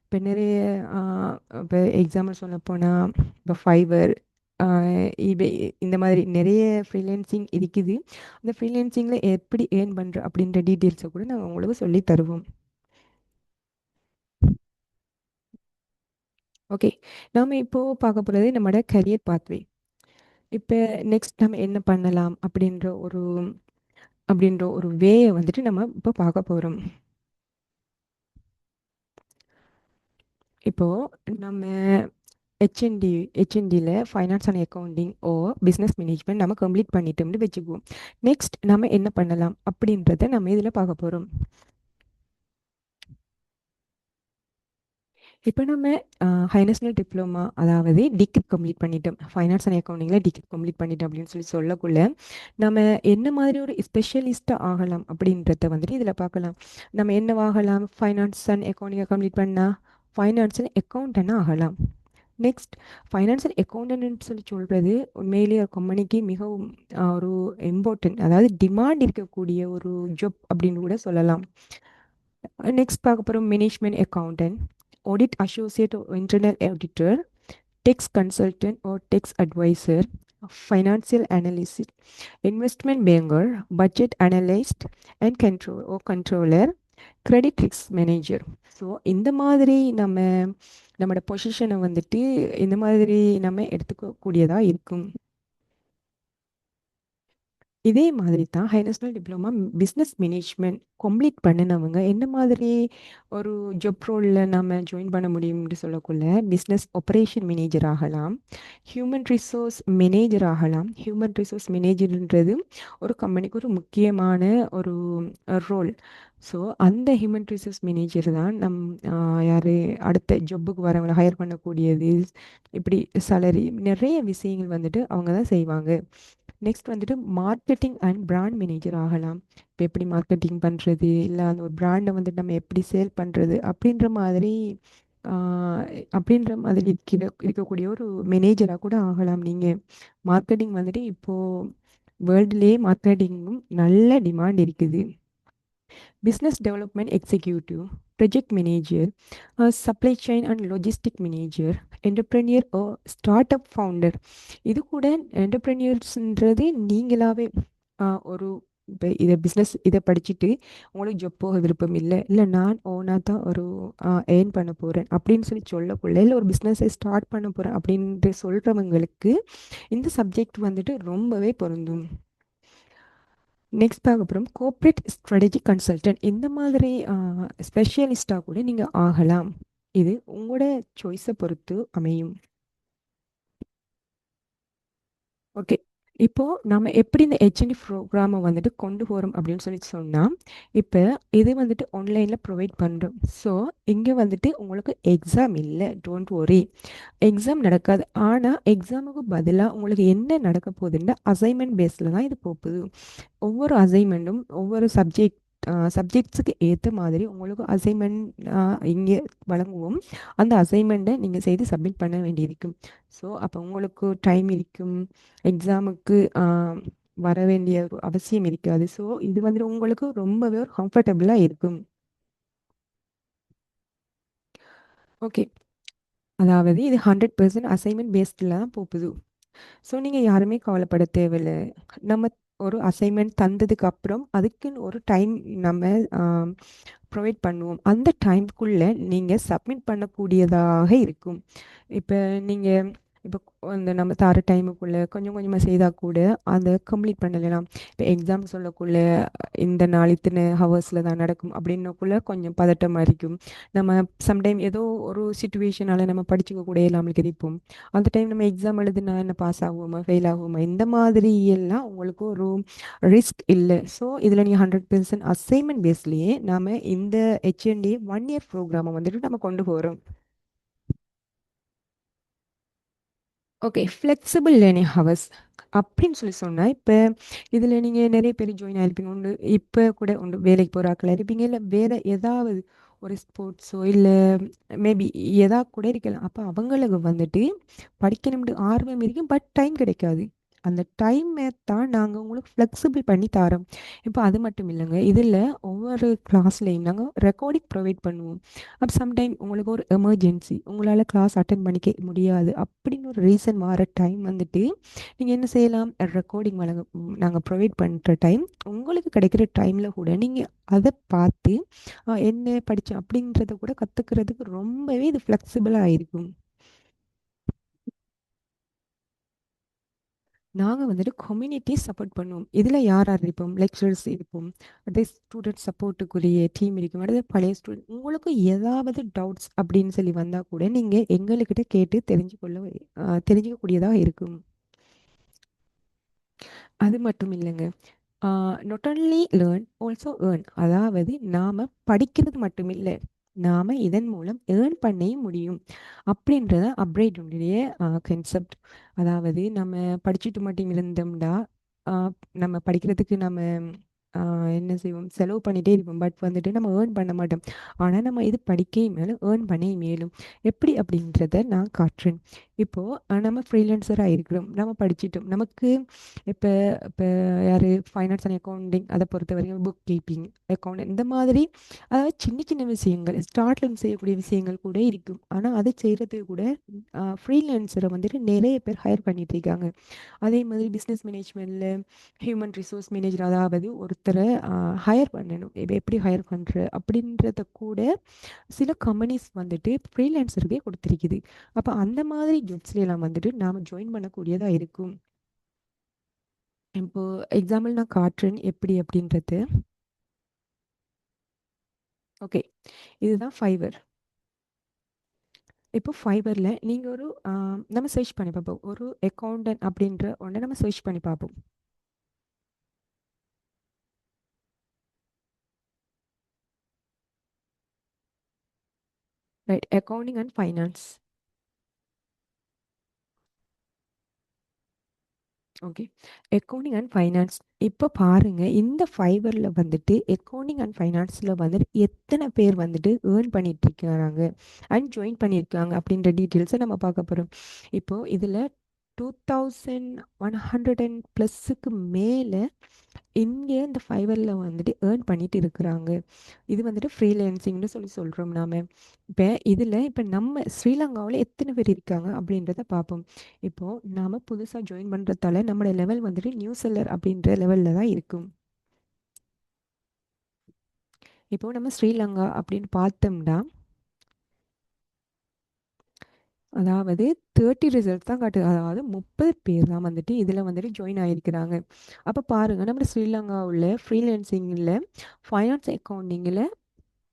இப்போ நிறைய இப்போ எக்ஸாம்பிள் சொல்ல போனால் இப்போ ஃபைவர், இபே, இந்த மாதிரி நிறைய ஃப்ரீலான்சிங் இருக்குது. அந்த ஃப்ரீலான்சிங்கில் எப்படி ஏர்ன் பண்ணுற அப்படின்ற டீட்டெயில்ஸை கூட நாங்கள் உங்களுக்கு சொல்லி தருவோம். ஓகே, நாம் இப்போது பார்க்க போகிறது நம்மளோட கரியர் பாத்வே. இப்போ நெக்ஸ்ட் நம்ம என்ன பண்ணலாம் அப்படின்ற ஒரு வேயை வந்துட்டு நம்ம இப்போ பார்க்க போகிறோம். இப்போது நம்ம ஹெச்என்டியில் ஃபைனான்ஸ் அண்ட் அக்கௌண்டிங் ஓ பிஸ்னஸ் மேனேஜ்மெண்ட் நம்ம கம்ப்ளீட் பண்ணிட்டோம்னு வச்சுக்குவோம். நெக்ஸ்ட் நம்ம என்ன பண்ணலாம் அப்படின்றத நம்ம இதில் பார்க்க போகிறோம். இப்போ நம்ம ஹை நேஷனல் டிப்ளமா, அதாவது டிகிரி கம்ப்ளீட் பண்ணிட்டோம், ஃபைனான்ஸ் அண்ட் அக்கௌண்டிங்கில் டிகிரி கம்ப்ளீட் பண்ணிட்டோம் அப்படின்னு சொல்லக்குள்ள நம்ம என்ன மாதிரி ஒரு ஸ்பெஷலிஸ்ட்டாக ஆகலாம் அப்படின்றத வந்துட்டு இதில் பார்க்கலாம். நம்ம என்னவாகலாம்? ஃபைனான்ஸ் அண்ட் அக்கௌண்டிங்கை கம்ப்ளீட் பண்ணால் ஃபைனான்சியல் அக்கௌண்டன்ட் ஆகலாம். நெக்ஸ்ட், ஃபைனான்சியல் அக்கௌண்டன்ட்னு சொல்லி சொல்கிறது உண்மையிலேயே ஒரு கம்பெனிக்கு மிகவும் ஒரு இம்பார்ட்டன்ட், அதாவது டிமாண்ட் இருக்கக்கூடிய ஒரு ஜாப் அப்படின்னு கூட சொல்லலாம். நெக்ஸ்ட் பார்க்க போகிறோம் management accountant, audit associate or internal auditor, tax consultant or tax advisor, financial analyst, investment banker, budget analyst and controller, credit risk manager. So இந்த மாதிரி நம்மளோட பொசிஷனை வந்துட்டு இந்த மாதிரி நம்ம எடுத்துக்கக்கூடியதாக இருக்கும். இதே மாதிரி தான் high national diploma business management complete பண்ணினவங்க என்ன மாதிரி ஒரு ஜாப் ரோலில் நம்ம ஜாயின் பண்ண முடியும்னு சொல்லக்குள்ள பிஸ்னஸ் ஆப்ரேஷன் மேனேஜர் ஆகலாம், ஹியூமன் ரிசோர்ஸ் மேனேஜர் ஆகலாம். ஹியூமன் ரிசோர்ஸ் மேனேஜர்ன்றது ஒரு கம்பெனிக்கு ஒரு முக்கியமான ஒரு ரோல். ஸோ அந்த ஹியூமன் ரிசோர்ஸ் மேனேஜர் தான் யார் அடுத்த ஜாப்புக்கு வரவங்களை ஹையர் பண்ணக்கூடியது, இப்படி சேலரி நிறைய விஷயங்கள் வந்துட்டு அவங்க தான் செய்வாங்க. நெக்ஸ்ட் வந்துட்டு மார்க்கெட்டிங் அண்ட் பிராண்ட் மேனேஜர் ஆகலாம். இப்போ எப்படி மார்க்கெட்டிங் பண்ணுறது, இல்லை அந்த ஒரு பிராண்டை வந்துட்டு நம்ம எப்படி சேல் பண்ணுறது அப்படின்ற மாதிரி இருக்கக்கூடிய ஒரு மேனேஜராக கூட ஆகலாம் நீங்கள். மார்க்கெட்டிங் வந்துட்டு இப்போது வேர்ல்டுலேயே மார்க்கெட்டிங்கும் நல்ல டிமாண்ட் இருக்குது. Business development executive, project manager, supply chain and logistic manager, entrepreneur ஓ ஸ்டார்ட் அப் ஃபவுண்டர். இது கூட என்டர்பிரனியர்ஸ்ன்றது நீங்களாவே ஒரு இப்போ இதை பிஸ்னஸ் இதை படிச்சுட்டு உங்களுக்கு ஜாப் போக விருப்பம் இல்லை, இல்லை நான் ஓனாக தான் ஒரு ஏர்ன் பண்ண போகிறேன் அப்படின்னு சொல்லக்குள்ள, இல்லை ஒரு பிஸ்னஸை ஸ்டார்ட் பண்ண போகிறேன் அப்படின்ட்டு சொல்கிறவங்களுக்கு இந்த சப்ஜெக்ட் வந்துட்டு ரொம்பவே பொருந்தும். நெக்ஸ்ட் பார்க்க அப்புறம் கோஆப்ரேட் ஸ்ட்ராட்டஜி கன்சல்டன்ட் இந்த மாதிரி ஸ்பெஷலிஸ்டாக கூட நீங்கள் ஆகலாம். இது உங்களோட சாய்ஸை பொறுத்து அமையும். ஓகே. இப்போ நம்ம எப்படி இந்த ஹெச்என்டி ப்ரோக்ராமை வந்துட்டு கொண்டு போகிறோம் அப்படின்னு சொன்னால், இப்போ இது வந்துட்டு ஆன்லைனில் ப்ரொவைட் பண்ணுறோம். ஸோ இங்கே வந்துட்டு உங்களுக்கு எக்ஸாம் இல்லை, டோன்ட் worry. எக்ஸாம் நடக்காது. ஆனால் எக்ஸாமுக்கு பதிலாக உங்களுக்கு என்ன நடக்க போகுதுன்னா அசைன்மெண்ட் பேஸில் தான் இது போகுது. ஒவ்வொரு அசைன்மெண்ட்டும் ஒவ்வொரு சப்ஜெக்ட்ஸுக்கு ஏற்ற மாதிரி உங்களுக்கு அசைன்மெண்ட் இங்கே வழங்குவோம். அந்த அசைன்மெண்ட்டை நீங்கள் செய்து சப்மிட் பண்ண வேண்டியிருக்கும். ஸோ அப்போ உங்களுக்கு டைம் இருக்கும், எக்ஸாமுக்கு வர வேண்டிய ஒரு அவசியம் இருக்காது. ஸோ இது வந்துட்டு உங்களுக்கு ரொம்பவே ஒரு கம்ஃபர்டபுளாக இருக்கும். ஓகே. அதாவது இது 100% அசைன்மெண்ட் பேஸ்டில் தான் போகுது. ஸோ நீங்கள் யாருமே கவலைப்பட தேவையில்லை. நம்ம ஒரு அசைன்மெண்ட் தந்ததுக்கு அப்புறம் அதுக்குன்னு ஒரு டைம் நம்ம ப்ரொவைட் பண்ணுவோம். அந்த டைம்குள்ளே நீங்கள் சப்மிட் பண்ணக்கூடியதாக இருக்கும். இப்போ நீங்கள் இப்போ அந்த நம்ம தர டைமுக்குள்ளே கொஞ்சம் கொஞ்சமாக செய்தால் கூட அதை கம்ப்ளீட் பண்ணலாம். இப்போ எக்ஸாம் சொல்லக்குள்ள இந்த நாள் இத்தனை ஹவர்ஸில் தான் நடக்கும் அப்படின்னக்குள்ள கொஞ்சம் பதட்டமாக இருக்கும். நம்ம சம்டைம் ஏதோ ஒரு சுச்சுவேஷனால் நம்ம படிச்சுக்க கூட நம்மளுக்கு இருப்போம். அந்த டைம் நம்ம எக்ஸாம் எழுதுனா என்ன பாஸ் ஆகுமா ஃபெயில் ஆகுமா இந்த மாதிரி எல்லாம் உங்களுக்கு ஒரு ரிஸ்க் இல்லை. ஸோ இதில் நீங்கள் 100% அசைன்மெண்ட் பேஸ்லேயே நாம் இந்த ஹெச்என்டி 1 இயர் ப்ரோக்ராமை வந்துட்டு நம்ம கொண்டு போகிறோம். ஓகே. ஃப்ளெக்சிபிள் லேர்னிங் ஹவர்ஸ் அப்படின்னு சொன்னால், இப்போ இதில் நீங்கள் நிறைய பேர் ஜாயின் ஆகிருப்பீங்க. உண்டு இப்போ கூட உண்டு வேலைக்கு போகிற ஆட்களாக இருப்பீங்க, இல்லை வேறு ஏதாவது ஒரு ஸ்போர்ட்ஸோ இல்லை மேபி எதா கூட இருக்கலாம். அப்போ அவங்களுக்கு வந்துட்டு படிக்கணும்னு ஆர்வம் இருக்கும், பட் டைம் கிடைக்காது. அந்த டைமை தான் நாங்கள் உங்களுக்கு ஃப்ளெக்சிபிள் பண்ணி தரோம். இப்போ அது மட்டும் இல்லைங்க, இதில் ஒவ்வொரு கிளாஸ்லேயும் நாங்கள் ரெக்கார்டிங் ப்ரொவைட் பண்ணுவோம். அப்போ சம்டைம் உங்களுக்கு ஒரு எமர்ஜென்சி உங்களால் கிளாஸ் அட்டன் பண்ணிக்க முடியாது அப்படின்னு ஒரு ரீசன் வர டைம் வந்துட்டு நீங்கள் என்ன செய்யலாம், ரெக்கார்டிங் நாங்கள் ப்ரொவைட் பண்ணுற டைம் உங்களுக்கு கிடைக்கிற டைமில் கூட நீங்கள் அதை பார்த்து என்ன படித்தேன் அப்படின்றத கூட கற்றுக்கிறதுக்கு ரொம்பவே இது ஃப்ளெக்சிபிளாக இருக்கும். நாங்கள் வந்துட்டு கம்யூனிட்டி சப்போர்ட் பண்ணுவோம். இதில் யார் யார் இருப்போம், லெக்சரர்ஸ் இருப்போம், அதே ஸ்டூடெண்ட் சப்போர்ட்டுக்குரிய டீம் இருக்கும், அடுத்து பழைய ஸ்டூடெண்ட் உங்களுக்கு ஏதாவது டவுட்ஸ் அப்படின்னு சொல்லி வந்தால் கூட நீங்கள் எங்கள்கிட்ட கேட்டு தெரிஞ்சுக்கக்கூடியதாக இருக்கும். அது மட்டும் இல்லைங்க, not only learn also earn. அதாவது நாம் படிக்கிறது மட்டும் இல்லை, நாம் இதன் மூலம் ஏர்ன் பண்ணவும் முடியும் அப்படின்றத அப்ரைடுடைய கன்செப்ட். அதாவது நம்ம படிச்சுட்டு மட்டும் இருந்தோம்னா நம்ம படிக்கிறதுக்கு நம்ம என்ன செய்வோம், செலவு பண்ணிகிட்டே இருப்போம், பட் வந்துட்டு நம்ம ஏர்ன் பண்ண மாட்டோம். ஆனால் நம்ம இது படிக்க மேலும் ஏர்ன் பண்ண மேலும் எப்படி அப்படின்றத நான் காட்டுறேன். இப்போது நம்ம ஃப்ரீலான்சராக இருக்கிறோம், நம்ம படிச்சிட்டோம், நமக்கு இப்போ இப்போ யார் ஃபைனான்ஸ் அண்ட் அக்கௌண்டிங் அதை பொறுத்த வரைக்கும் புக் கீப்பிங் அக்கௌண்ட் இந்த மாதிரி அதாவது சின்ன சின்ன விஷயங்கள் ஸ்டார்ட்லேருந்து செய்யக்கூடிய விஷயங்கள் கூட இருக்கும். ஆனால் அதை செய்கிறதுக்கு கூட ஃப்ரீலான்சரை வந்துட்டு நிறைய பேர் ஹையர் பண்ணிட்டு இருக்காங்க. அதே மாதிரி பிஸ்னஸ் மேனேஜ்மெண்ட்டில் ஹியூமன் ரிசோர்ஸ் மேனேஜர், அதாவது ஒருத்தரை ஹையர் பண்ணணும், இப்போ எப்படி ஹையர் பண்ணுற அப்படின்றத கூட சில கம்பெனிஸ் வந்துட்டு ஃப்ரீலான்சருக்கே கொடுத்துருக்குது. அப்போ அந்த மாதிரி ஜாப்ஸ்லாம் வந்துட்டு நாம் ஜாயின் பண்ணக்கூடியதாக இருக்கும். இப்போ எக்ஸாம்பிள் நான் காட்டுறேன் எப்படி அப்படின்றது. ஓகே. இதுதான் ஃபைவர். இப்போ ஃபைவரில் நீங்கள் ஒரு நம்ம சர்ச் பண்ணி பார்ப்போம், ஒரு அக்கௌண்டன்ட் அப்படின்ற ஒன்றை நம்ம சர்ச் பண்ணி பார்ப்போம். Right, accounting and finance. Okay. Accounting and finance. இப்போ பாருங்க, இந்த ஃபைவரில் வந்துட்டு அக்கௌண்டிங் அண்ட் ஃபைனான்ஸில் வந்துட்டு எத்தனை பேர் வந்துட்டு ஏர்ன் பண்ணிட்டு இருக்காங்க அண்ட் ஜாயின் பண்ணியிருக்காங்க அப்படின்ற டீட்டெயில்ஸை நம்ம பார்க்க போகிறோம். இப்போது இதில் 2100 அண்ட் ப்ளஸ்ஸுக்கு மேலே இங்கே இந்த ஃபைவரில் வந்துட்டு ஏர்ன் பண்ணிட்டு இருக்கிறாங்க. இது வந்துட்டு ஃப்ரீலான்சிங்னு சொல்கிறோம் நாம். இப்போ இதில் இப்போ நம்ம ஸ்ரீலங்காவில் எத்தனை பேர் இருக்காங்க அப்படின்றத பார்ப்போம். இப்போது நாம் புதுசாக ஜாயின் பண்ணுறதால நம்மளோட லெவல் வந்துட்டு நியூ செல்லர் அப்படின்ற லெவலில் தான் இருக்கும். இப்போ நம்ம ஸ்ரீலங்கா அப்படின்னு பார்த்தோம்னா அதாவது 30 ரிசல்ட்ஸ் தான் காட்டுது. அதாவது 30 பேர் தான் வந்துட்டு இதில் வந்துட்டு ஜாயின் ஆகியிருக்கிறாங்க. அப்போ பாருங்கள், நம்ம ஸ்ரீலங்காவில் ஃப்ரீலான்சிங்கில் ஃபைனான்ஸ் அக்கௌண்டிங்கில்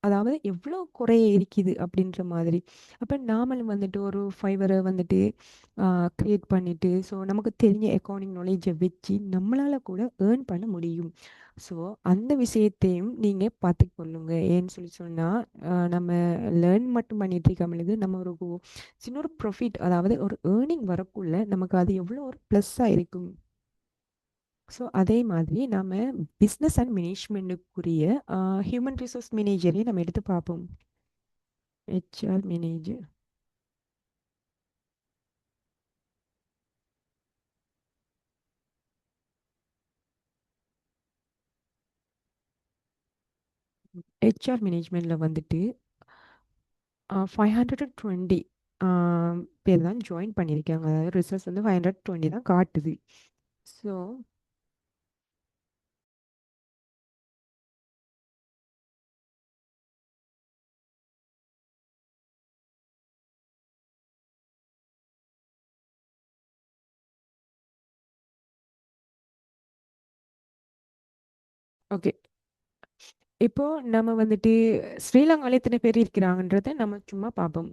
அதாவது எவ்வளோ குறைய இருக்குது அப்படின்ற மாதிரி. அப்போ நாமளும் வந்துட்டு ஒரு ஃபைவரை வந்துட்டு க்ரியேட் பண்ணிவிட்டு, ஸோ நமக்கு தெரிஞ்ச அக்கௌண்டிங் நாலேஜை வச்சு நம்மளால் கூட ஏர்ன் பண்ண முடியும். ஸோ அந்த விஷயத்தையும் நீங்கள் பார்த்துக்கொள்ளுங்க. ஏன்னு சொல்லி சொன்னால் நம்ம லேர்ன் மட்டும் பண்ணிட்டு இருக்காமலுக்கு நம்ம ஒரு சின்ன ஒரு ப்ராஃபிட், அதாவது ஒரு ஏர்னிங் வரக்குள்ள நமக்கு அது எவ்வளோ ஒரு ப்ளஸ்ஸாக இருக்கும். ஸோ அதே மாதிரி நாம் பிஸ்னஸ் அண்ட் மேனேஜ்மெண்ட்டுக்குரிய ஹியூமன் ரிசோர்ஸ் மேனேஜரையும் நம்ம எடுத்து பார்ப்போம். HR manager. ஹெச்ஆர் மேனேஜ்மெண்ட்டில் வந்துட்டு 520 பேர் தான் ஜாயின் பண்ணியிருக்காங்க. அதாவது ரிசல்ட்ஸ் வந்து 520 தான் காட்டுது. ஸோ ஓகே, இப்போ நம்ம வந்துட்டு ஸ்ரீலங்காவில் எத்தனை பேர் இருக்கிறாங்கன்றதை நம்ம சும்மா பார்ப்போம்.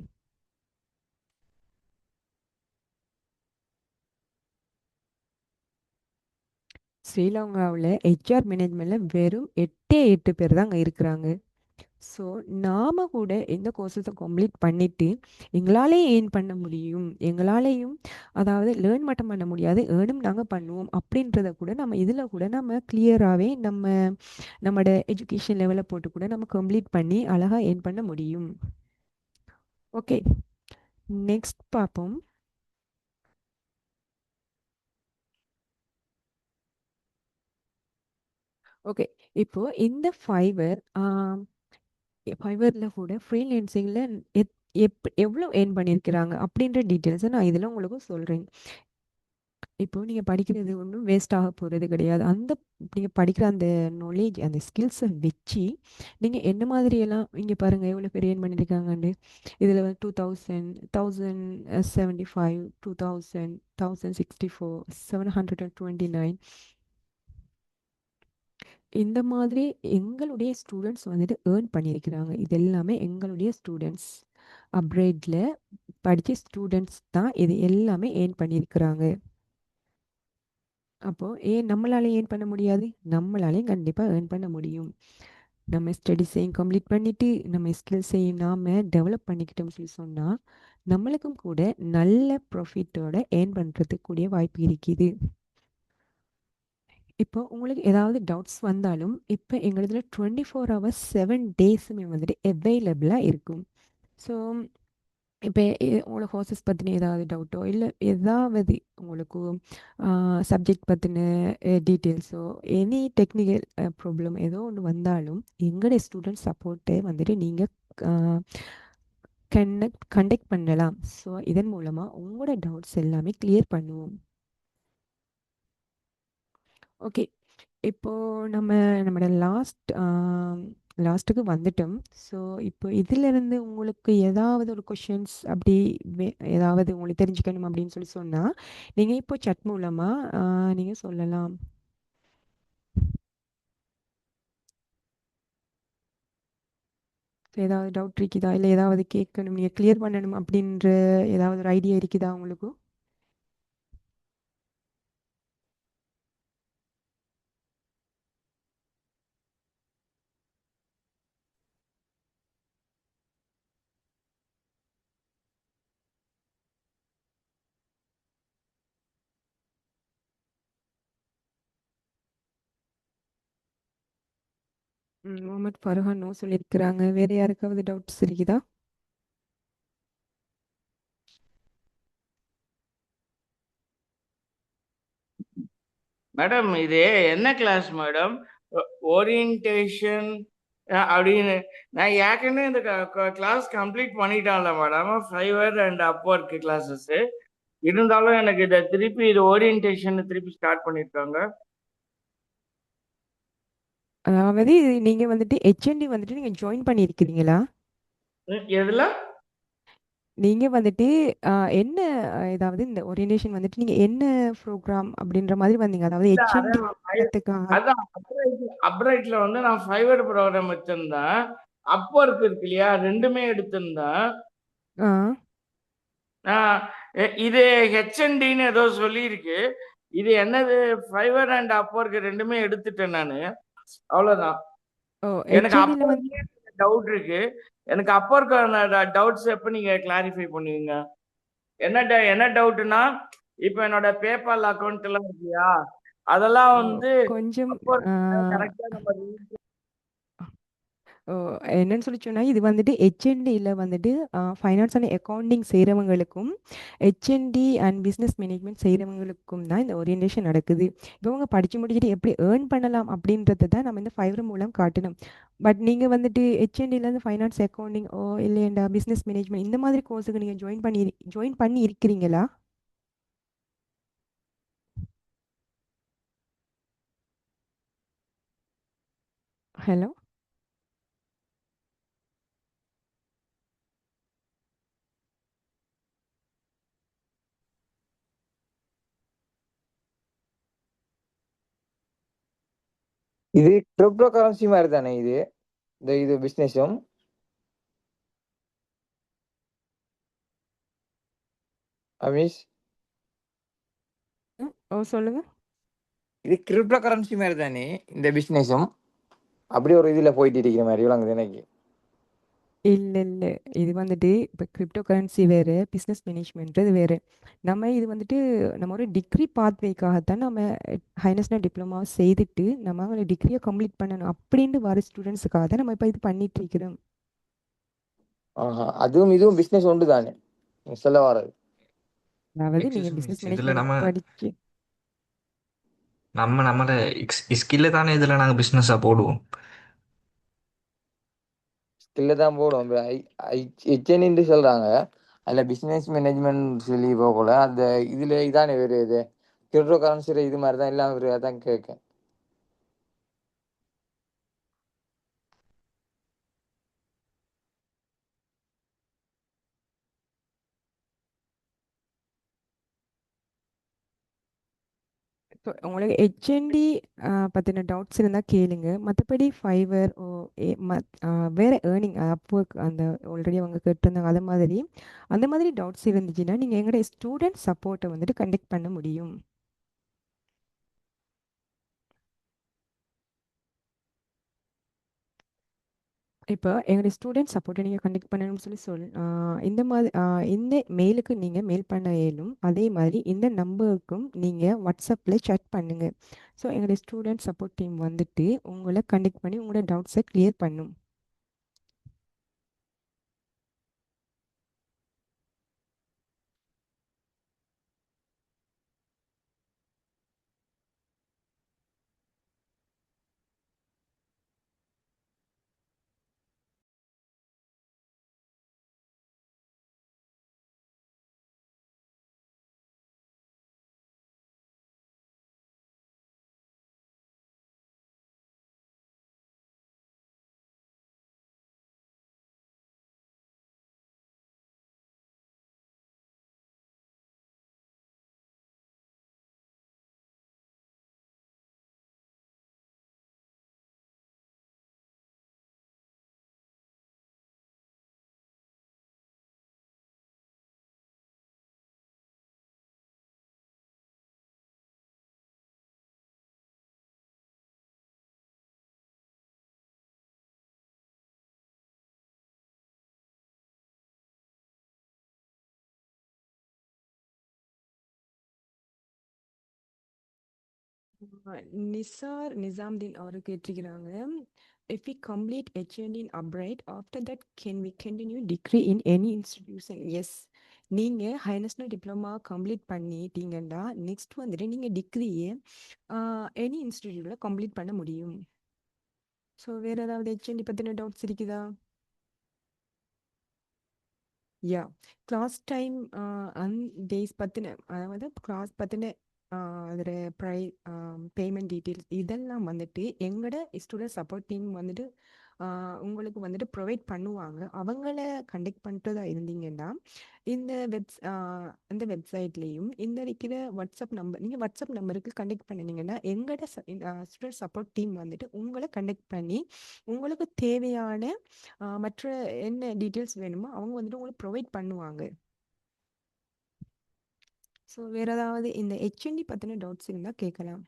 ஸ்ரீலங்காவில் ஹெச்ஆர் மேனேஜ்மெண்ட்டில் வெறும் 8 பேர் தான் அங்கே இருக்கிறாங்க. ஸோ நாம் கூட எந்த கோர்ஸஸை கம்ப்ளீட் பண்ணிவிட்டு எங்களாலே ஏர்ன் பண்ண முடியும், எங்களாலேயும் அதாவது லேர்ன் மட்டும் பண்ண முடியாது, ஏர்னும் நாங்கள் பண்ணுவோம் அப்படின்றத கூட நம்ம இதில் கூட நம்ம கிளியராகவே நம்மளோட எஜுகேஷன் லெவலில் போட்டு கூட நம்ம கம்ப்ளீட் பண்ணி அழகாக ஏர்ன் பண்ண முடியும். ஓகே, நெக்ஸ்ட் பார்ப்போம். ஓகே, இப்போ இந்த ஃபைவரில் கூட ஃப்ரீலான்சிங்கில் எவ்வளோ ஏர்ன் பண்ணியிருக்கிறாங்க அப்படின்ற டீட்டெயில்ஸை நான் இதில் உங்களுக்கு சொல்கிறேன். இப்போ நீங்கள் படிக்கிறது ஒன்றும் வேஸ்ட் ஆக போகிறது கிடையாது. நீங்கள் படிக்கிற அந்த நாலேஜ், அந்த ஸ்கில்ஸை வச்சு நீங்கள் என்ன மாதிரியெல்லாம் இங்கே பாருங்கள் எவ்வளோ பேர் ஏர்ன் பண்ணியிருக்காங்கன்னு. இதில் வந்து 2000, 1075, 2000, 1064, 729 இந்த மாதிரி எங்களுடைய ஸ்டூடெண்ட்ஸ் வந்துட்டு ஏர்ன் பண்ணியிருக்கிறாங்க. இது எல்லாமே எங்களுடைய ஸ்டூடெண்ட்ஸ், அப்ரேடில் படித்த ஸ்டூடெண்ட்ஸ் தான் இது எல்லாமே ஏர்ன் பண்ணியிருக்கிறாங்க. அப்போது ஏன் நம்மளால ஏர்ன் பண்ண முடியாது? நம்மளாலையும் கண்டிப்பாக ஏர்ன் பண்ண முடியும். நம்ம ஸ்டடீஸையும் கம்ப்ளீட் பண்ணிவிட்டு நம்ம ஸ்கில்ஸையும் நாம் டெவலப் பண்ணிக்கிட்டோம்னு சொல்லி சொன்னால் நம்மளுக்கும் கூட நல்ல ப்ராஃபிட்டோட ஏர்ன் பண்ணுறதுக்கு கூடிய வாய்ப்பு இருக்குது. இப்போ உங்களுக்கு ஏதாவது டவுட்ஸ் வந்தாலும் இப்போ எங்களுதுல 24 hours 7 days வந்துட்டு அவைலபிளாக இருக்கும். ஸோ இப்போ உங்களோட கோர்சஸ் பற்றின ஏதாவது டவுட்டோ இல்லை ஏதாவது உங்களுக்கு சப்ஜெக்ட் பற்றின டீட்டெயில்ஸோ எனி டெக்னிக்கல் ப்ராப்ளம் ஏதோ ஒன்று வந்தாலும் எங்களுடைய ஸ்டூடெண்ட் சப்போர்ட்டை வந்துட்டு நீங்கள் கண்டக்ட் பண்ணலாம். ஸோ இதன் மூலமாக உங்களோட டவுட்ஸ் எல்லாமே கிளியர் பண்ணுவோம். ஓகே, இப்போது நம்மளோட லாஸ்ட்டுக்கு வந்துட்டோம். ஸோ இப்போ இதிலிருந்து உங்களுக்கு ஏதாவது ஒரு கொஷின்ஸ் அப்படி ஏதாவது உங்களுக்கு தெரிஞ்சுக்கணும் அப்படின்னு சொல்லி சொன்னால் நீங்கள் இப்போ சட் மூலமாக நீங்கள் சொல்லலாம். ஏதாவது டவுட் இருக்குதா, இல்லை ஏதாவது கேட்கணும், நீங்கள் கிளியர் பண்ணணும் அப்படின்ற ஏதாவது ஒரு ஐடியா இருக்குதா உங்களுக்கு? முகமது ஃபர்ஹான் நோ சொல்லியிருக்கிறாங்க. வேறு யாருக்காவது டவுட்ஸ் இருக்குதா? மேடம் இது என்ன கிளாஸ் மேடம்? ஓரியன்டேஷன் அப்படின்னு நான் ஏற்கனவே இந்த கிளாஸ் கம்ப்ளீட் பண்ணிட்டான்ல madam, Fiverr and Upwork classes. இருந்தாலும் எனக்கு இதை திருப்பி இது ஓரியன்டேஷன் திருப்பி ஸ்டார்ட் பண்ணியிருக்காங்க. அதாவது நீங்க வந்துட்டு ஹெச்என்டி வந்துட்டு நீங்க ஜாயின் பண்ணியிருக்கிறீங்களா? எதுல? நீங்க வந்துட்டு என்ன ஏதாவது இந்த ஓரியன்டேஷன் வந்துட்டு நீங்க என்ன ப்ரோக்ராம் அப்படின்ற மாதிரி வந்தீங்க? அதாவது இல்ல ஹெச்என்டி அதான் கத்துக்காக. அதான் அப்ரைட்ல வந்து நான் ஃபைவர் ப்ரோக்ராம் வச்சிருந்தேன். அப்பொர்க் இருக்கு இல்லையா, ரெண்டுமே எடுத்திருந்தேன். ஆ. இது ஹெச்என்டின்னு ஏதோ சொல்லியிருக்கு. இது என்னது, ஃபைவர் அண்ட் அப்பொர்க் ரெண்டுமே எடுத்துட்டேன் நானு. அவ்வளவுதான். ஓ, எனக்கு ஹெச்என்டில வந்து அப்பொர்க்லயே டவுட் இருக்கு. எனக்கு அப்பொர்க்கான டவுட்ஸ் எப்ப நீங்க கிளாரிஃபை பண்ணுவீங்க? என்ன டவுட்னா, இப்ப என்னோட பேபால் அக்கௌண்ட் எல்லாம் இருக்கு இல்லையா, அதெல்லாம் ஓ, வந்து கொஞ்சம் ஆ, அப்பொர்க்ல கரெக்டா நம்ம ஓ, என்னன்னு சொல்லி சொன்னா இது வந்துட்டு ஹெச்என்டியில் வந்துட்டு ஃபைனான்ஸ் அண்ட் அக்கௌண்டிங் செய்கிறவங்களுக்கும் ஹெச்என்டி அண்ட் பிஸ்னஸ் மேனேஜ்மெண்ட் செய்கிறவங்களுக்கும் தான் இந்த ஓரியன்டேஷன் நடக்குது. இப்போ அவங்க படித்து முடிச்சுட்டு எப்படி ஏர்ன் பண்ணலாம் அப்படின்றத தான் நம்ம இந்த ஃபைவர் மூலம் காட்டணும். பட் நீங்கள் வந்துட்டு ஹெச்என்டிலேருந்து ஃபைனான்ஸ் அக்கௌண்டிங் இல்லையண்டா பிஸ்னஸ் மேனேஜ்மெண்ட் இந்த மாதிரி கோர்ஸுக்கு நீங்கள் ஜாயின் பண்ணி இருக்கிறீங்களா? ஹலோ. இது கிரிப்டோ கரன்சி மாதிரி தானே இது, இந்த இது பிஸ்னஸும்? அமீஷ், ஓ, சொல்லுங்கள். இது கிரிப்டோ கரன்சி மாதிரி தானே இந்த பிஸ்னஸும்? அப்படி ஒரு இதில் போயிட்டு இருக்கிற மாதிரி விளங்குது எனக்கு. இல்லை இல்லை, இது வந்துட்டு இப்போ கிரிப்டோ கரன்சி வேறு, பிஸ்னஸ் மேனேஜ்மெண்ட்டு வேறு. நம்ம இது வந்துட்டு நம்ம ஒரு டிகிரி பாத்வேக்காகத்தான் நம்ம ஹைனஸ்னா டிப்ளமா செய்துட்டு நம்ம ஒரு டிகிரியை கம்ப்ளீட் பண்ணணும் அப்படின்ட்டு வர ஸ்டூடெண்ட்ஸுக்காக தான் நம்ம இப்போ இது பண்ணிட்டு இருக்கிறோம். ஆஹா, அதுவும் இதுவும் பிஸ்னஸ் ஒன்று தானே நீங்க சொல்ல வர்றது? அதாவது எக்ஸஸ் நீங்கள் பிஸ்னஸ் மிஸ் இதுல மேனேஜ்மெண்ட் நம்ம படிச்சு நம்மளோட ஸ்கில்ல தானே இதுல நாங்க பிசினஸா போடுவோம். ஸ்கில்ல தான் போடும். ஹெச்என்னு சொல்கிறாங்க, அதில் பிஸ்னஸ் மேனேஜ்மெண்ட் சொல்லி போகல. அந்த இதில் இதானே வேறு இது கிரிப்டோ கரன்சியில் இது மாதிரி தான் எல்லாம் வேறு அதான் கேட்கேன். இப்போ உங்களுக்கு ஹெச்என்டி பற்றின டவுட்ஸ் இருந்தால் கேளுங்க. மற்றபடி ஃபைவர் வேறு ஏர்னிங் அப்போ அந்த ஆல்ரெடி அவங்க கேட்டிருந்தாங்க அது மாதிரி அந்த மாதிரி டவுட்ஸ் இருந்துச்சுன்னா நீங்கள் எங்களுடைய ஸ்டூடெண்ட் சப்போர்ட்டை வந்துட்டு கண்டக்ட் பண்ண முடியும். இப்போ எங்களுடைய ஸ்டூடெண்ட் சப்போர்ட்டை நீங்கள் கண்டக்ட் பண்ணணும்னு இந்த மாதிரி இந்த மெயிலுக்கு நீங்கள் மெயில் பண்ண இயலும். அதே மாதிரி இந்த நம்பருக்கும் நீங்கள் வாட்ஸ்அப்பில் chat பண்ணுங்கள். ஸோ எங்களுடைய ஸ்டூடெண்ட் சப்போர்ட் டீம் வந்துட்டு உங்களை கண்டக்ட் பண்ணி உங்களோட டவுட்ஸை கிளியர் பண்ணும். நிசார் நிசாம்தீன் அவர் கேட்டிருக்கிறாங்க, if we complete HND in upright after that can we continue degree in any institution? Yes, நீங்கள் ஹை நேஷனல் டிப்ளமா கம்ப்ளீட் பண்ணிட்டீங்கன்னா நெக்ஸ்ட் வந்துட்டு நீங்கள் டிகிரியை எனி இன்ஸ்டிடியூட்டில் கம்ப்ளீட் பண்ண முடியும். ஸோ வேறு ஏதாவது ஹெச்என்டி பற்றின டவுட்ஸ் இருக்குதா? யா, கிளாஸ் டைம் அண்ட் டேஸ் பற்றின, அதாவது கிளாஸ் பற்றின அதில் பேமெண்ட் டீட்டெயில்ஸ் இதெல்லாம் வந்துட்டு எங்களோட ஸ்டூடெண்ட் சப்போர்ட் டீம் வந்துட்டு உங்களுக்கு வந்துட்டு ப்ரொவைட் பண்ணுவாங்க. அவங்கள கண்டெக்ட் பண்ணிட்டு தான் இருந்தீங்கன்னா இந்த வெப்சைட்லேயும் இந்த இருக்கிற வாட்ஸ்அப் நம்பர், நீங்கள் வாட்ஸ்அப் நம்பருக்கு கண்டெக்ட் பண்ணினீங்கன்னா எங்களோட ஸ்டூடெண்ட் சப்போர்ட் டீம் வந்துட்டு உங்களை கண்டெக்ட் பண்ணி உங்களுக்கு தேவையான மற்ற என்ன டீட்டெயில்ஸ் வேணுமோ அவங்க வந்துட்டு உங்களுக்கு ப்ரொவைட் பண்ணுவாங்க. ஸோ வேறு ஏதாவது இந்த ஹெச்என்டி பற்றின டவுட்ஸ் இருந்தால் கேட்கலாம்.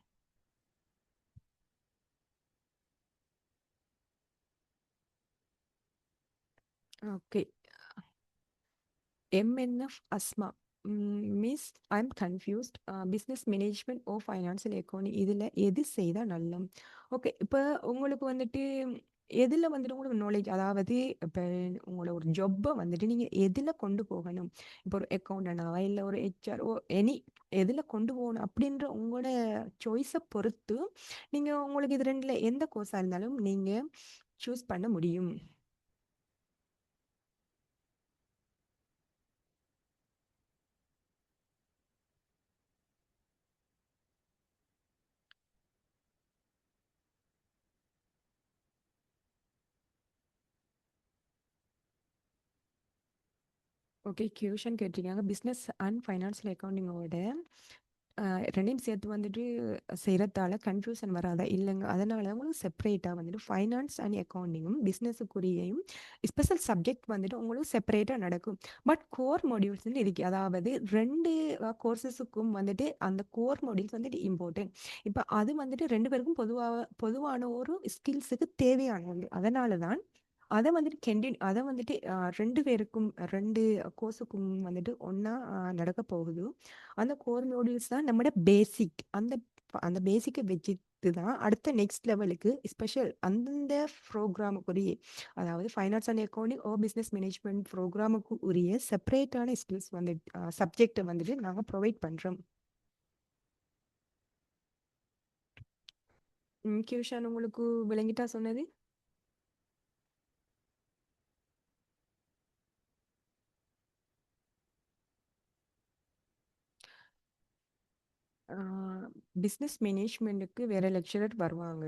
Okay. MNF Asma miss I'm confused business management or financial accounting இதில் எது செய்தால் நல்லம்? ஓகே, இப்போ உங்களுக்கு வந்துட்டு எதில் வந்துட்டு உங்களுக்கு நாலேஜ், அதாவது இப்போ உங்களோட ஒரு ஜொப்பை வந்துட்டு நீங்கள் எதில் கொண்டு போகணும், இப்போ ஒரு அக்கௌண்டனாவா இல்லை ஒரு ஹெச்ஆர்ஓ எனி எதில் கொண்டு போகணும் அப்படின்ற உங்களோட சாய்ஸை பொறுத்து நீங்கள் உங்களுக்கு இது ரெண்டில் எந்த கோர்ஸாக இருந்தாலும் நீங்கள் சூஸ் பண்ண முடியும். ஓகே, கியூஷன் கேட்டிருக்காங்க. பிஸ்னஸ் அண்ட் ஃபைனான்சியல் அக்கௌண்டிங்கோட ரெண்டையும் சேர்த்து வந்துட்டு செய்கிறதால கன்ஃபியூஷன் வராதா? இல்லைங்க, அதனால உங்களுக்கு செப்பரேட்டாக வந்துட்டு ஃபைனான்ஸ் அண்ட் அக்கௌண்டிங்கும் பிஸ்னஸுக்குரியையும் ஸ்பெஷல் சப்ஜெக்ட் வந்துட்டு உங்களுக்கு செப்பரேட்டாக நடக்கும். பட் கோர் மாடியூல்ஸ்னு இருக்கு, அதாவது ரெண்டு கோர்சஸுக்கும் வந்துட்டு அந்த கோர் மாடியூல்ஸ் வந்துட்டு இம்பார்ட்டன்ட். இப்போ அது வந்துட்டு ரெண்டு பேருக்கும் பொதுவான ஒரு ஸ்கில்ஸுக்கு தேவையானது. அதனால தான் அதை வந்துட்டு ரெண்டு பேருக்கும் ரெண்டு கோர்ஸுக்கும் வந்துட்டு ஒன்றா நடக்க போகுது. அந்த கோர் மாடியூல்ஸ் தான் நம்மளோட பேசிக். அந்த பேசிக்கை வச்சுட்டு தான் அடுத்த நெக்ஸ்ட் லெவலுக்கு ஸ்பெஷல் அந்த ப்ரோக்ராமுக்குரிய, அதாவது ஃபைனான்ஸ் அண்ட் அக்கௌண்டிங் ஓ பிஸ்னஸ் மேனேஜ்மெண்ட் ப்ரோக்ராமுக்கு உரிய செப்பரேட்டான ஸ்கில்ஸ் வந்துட்டு சப்ஜெக்டை வந்துட்டு நாங்கள் ப்ரொவைட் பண்ணுறோம். கியூஷன் உங்களுக்கு விளங்கிட்டா சொன்னது? பிஸ்னஸ் மேனேஜ்மெண்ட்டுக்கு வேறு லெக்சரர் வருவாங்க.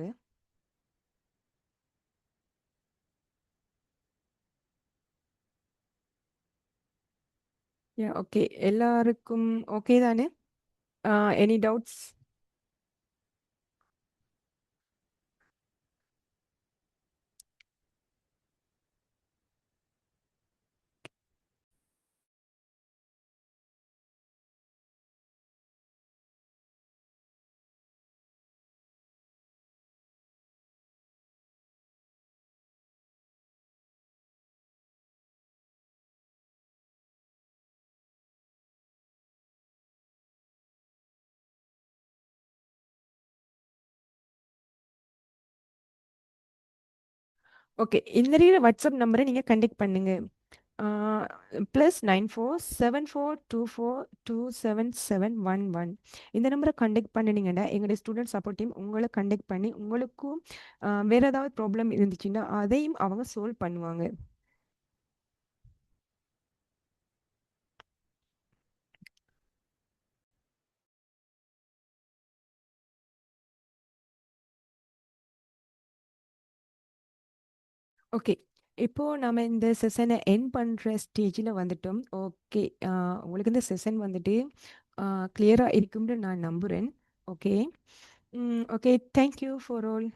ஓகே, எல்லாருக்கும் ஓகே தானே? Any doubts? ஓகே, இந்த வாட்ஸ்அப் நம்பரை நீங்கள் கண்டெக்ட் பண்ணுங்க. +947424277711 இந்த நம்பரை கண்டெக்ட் பண்ணினீங்கன்னா எங்களுடைய ஸ்டூடெண்ட் சப்போர்ட் டீம் உங்களை கண்டெக்ட் பண்ணி உங்களுக்கும் வேறு ஏதாவது ப்ராப்ளம் இருந்துச்சுன்னா அதையும் அவங்க சால்வ் பண்ணுவாங்க. ஓகே, இப்போது நம்ம இந்த செஷனை என் பண்ணுற ஸ்டேஜில் வந்துட்டோம். ஓகே, உங்களுக்கு இந்த செஷன் வந்துட்டு கிளியராக இருக்கும்னு நான் நம்புகிறேன். Okay, okay, thank you for all.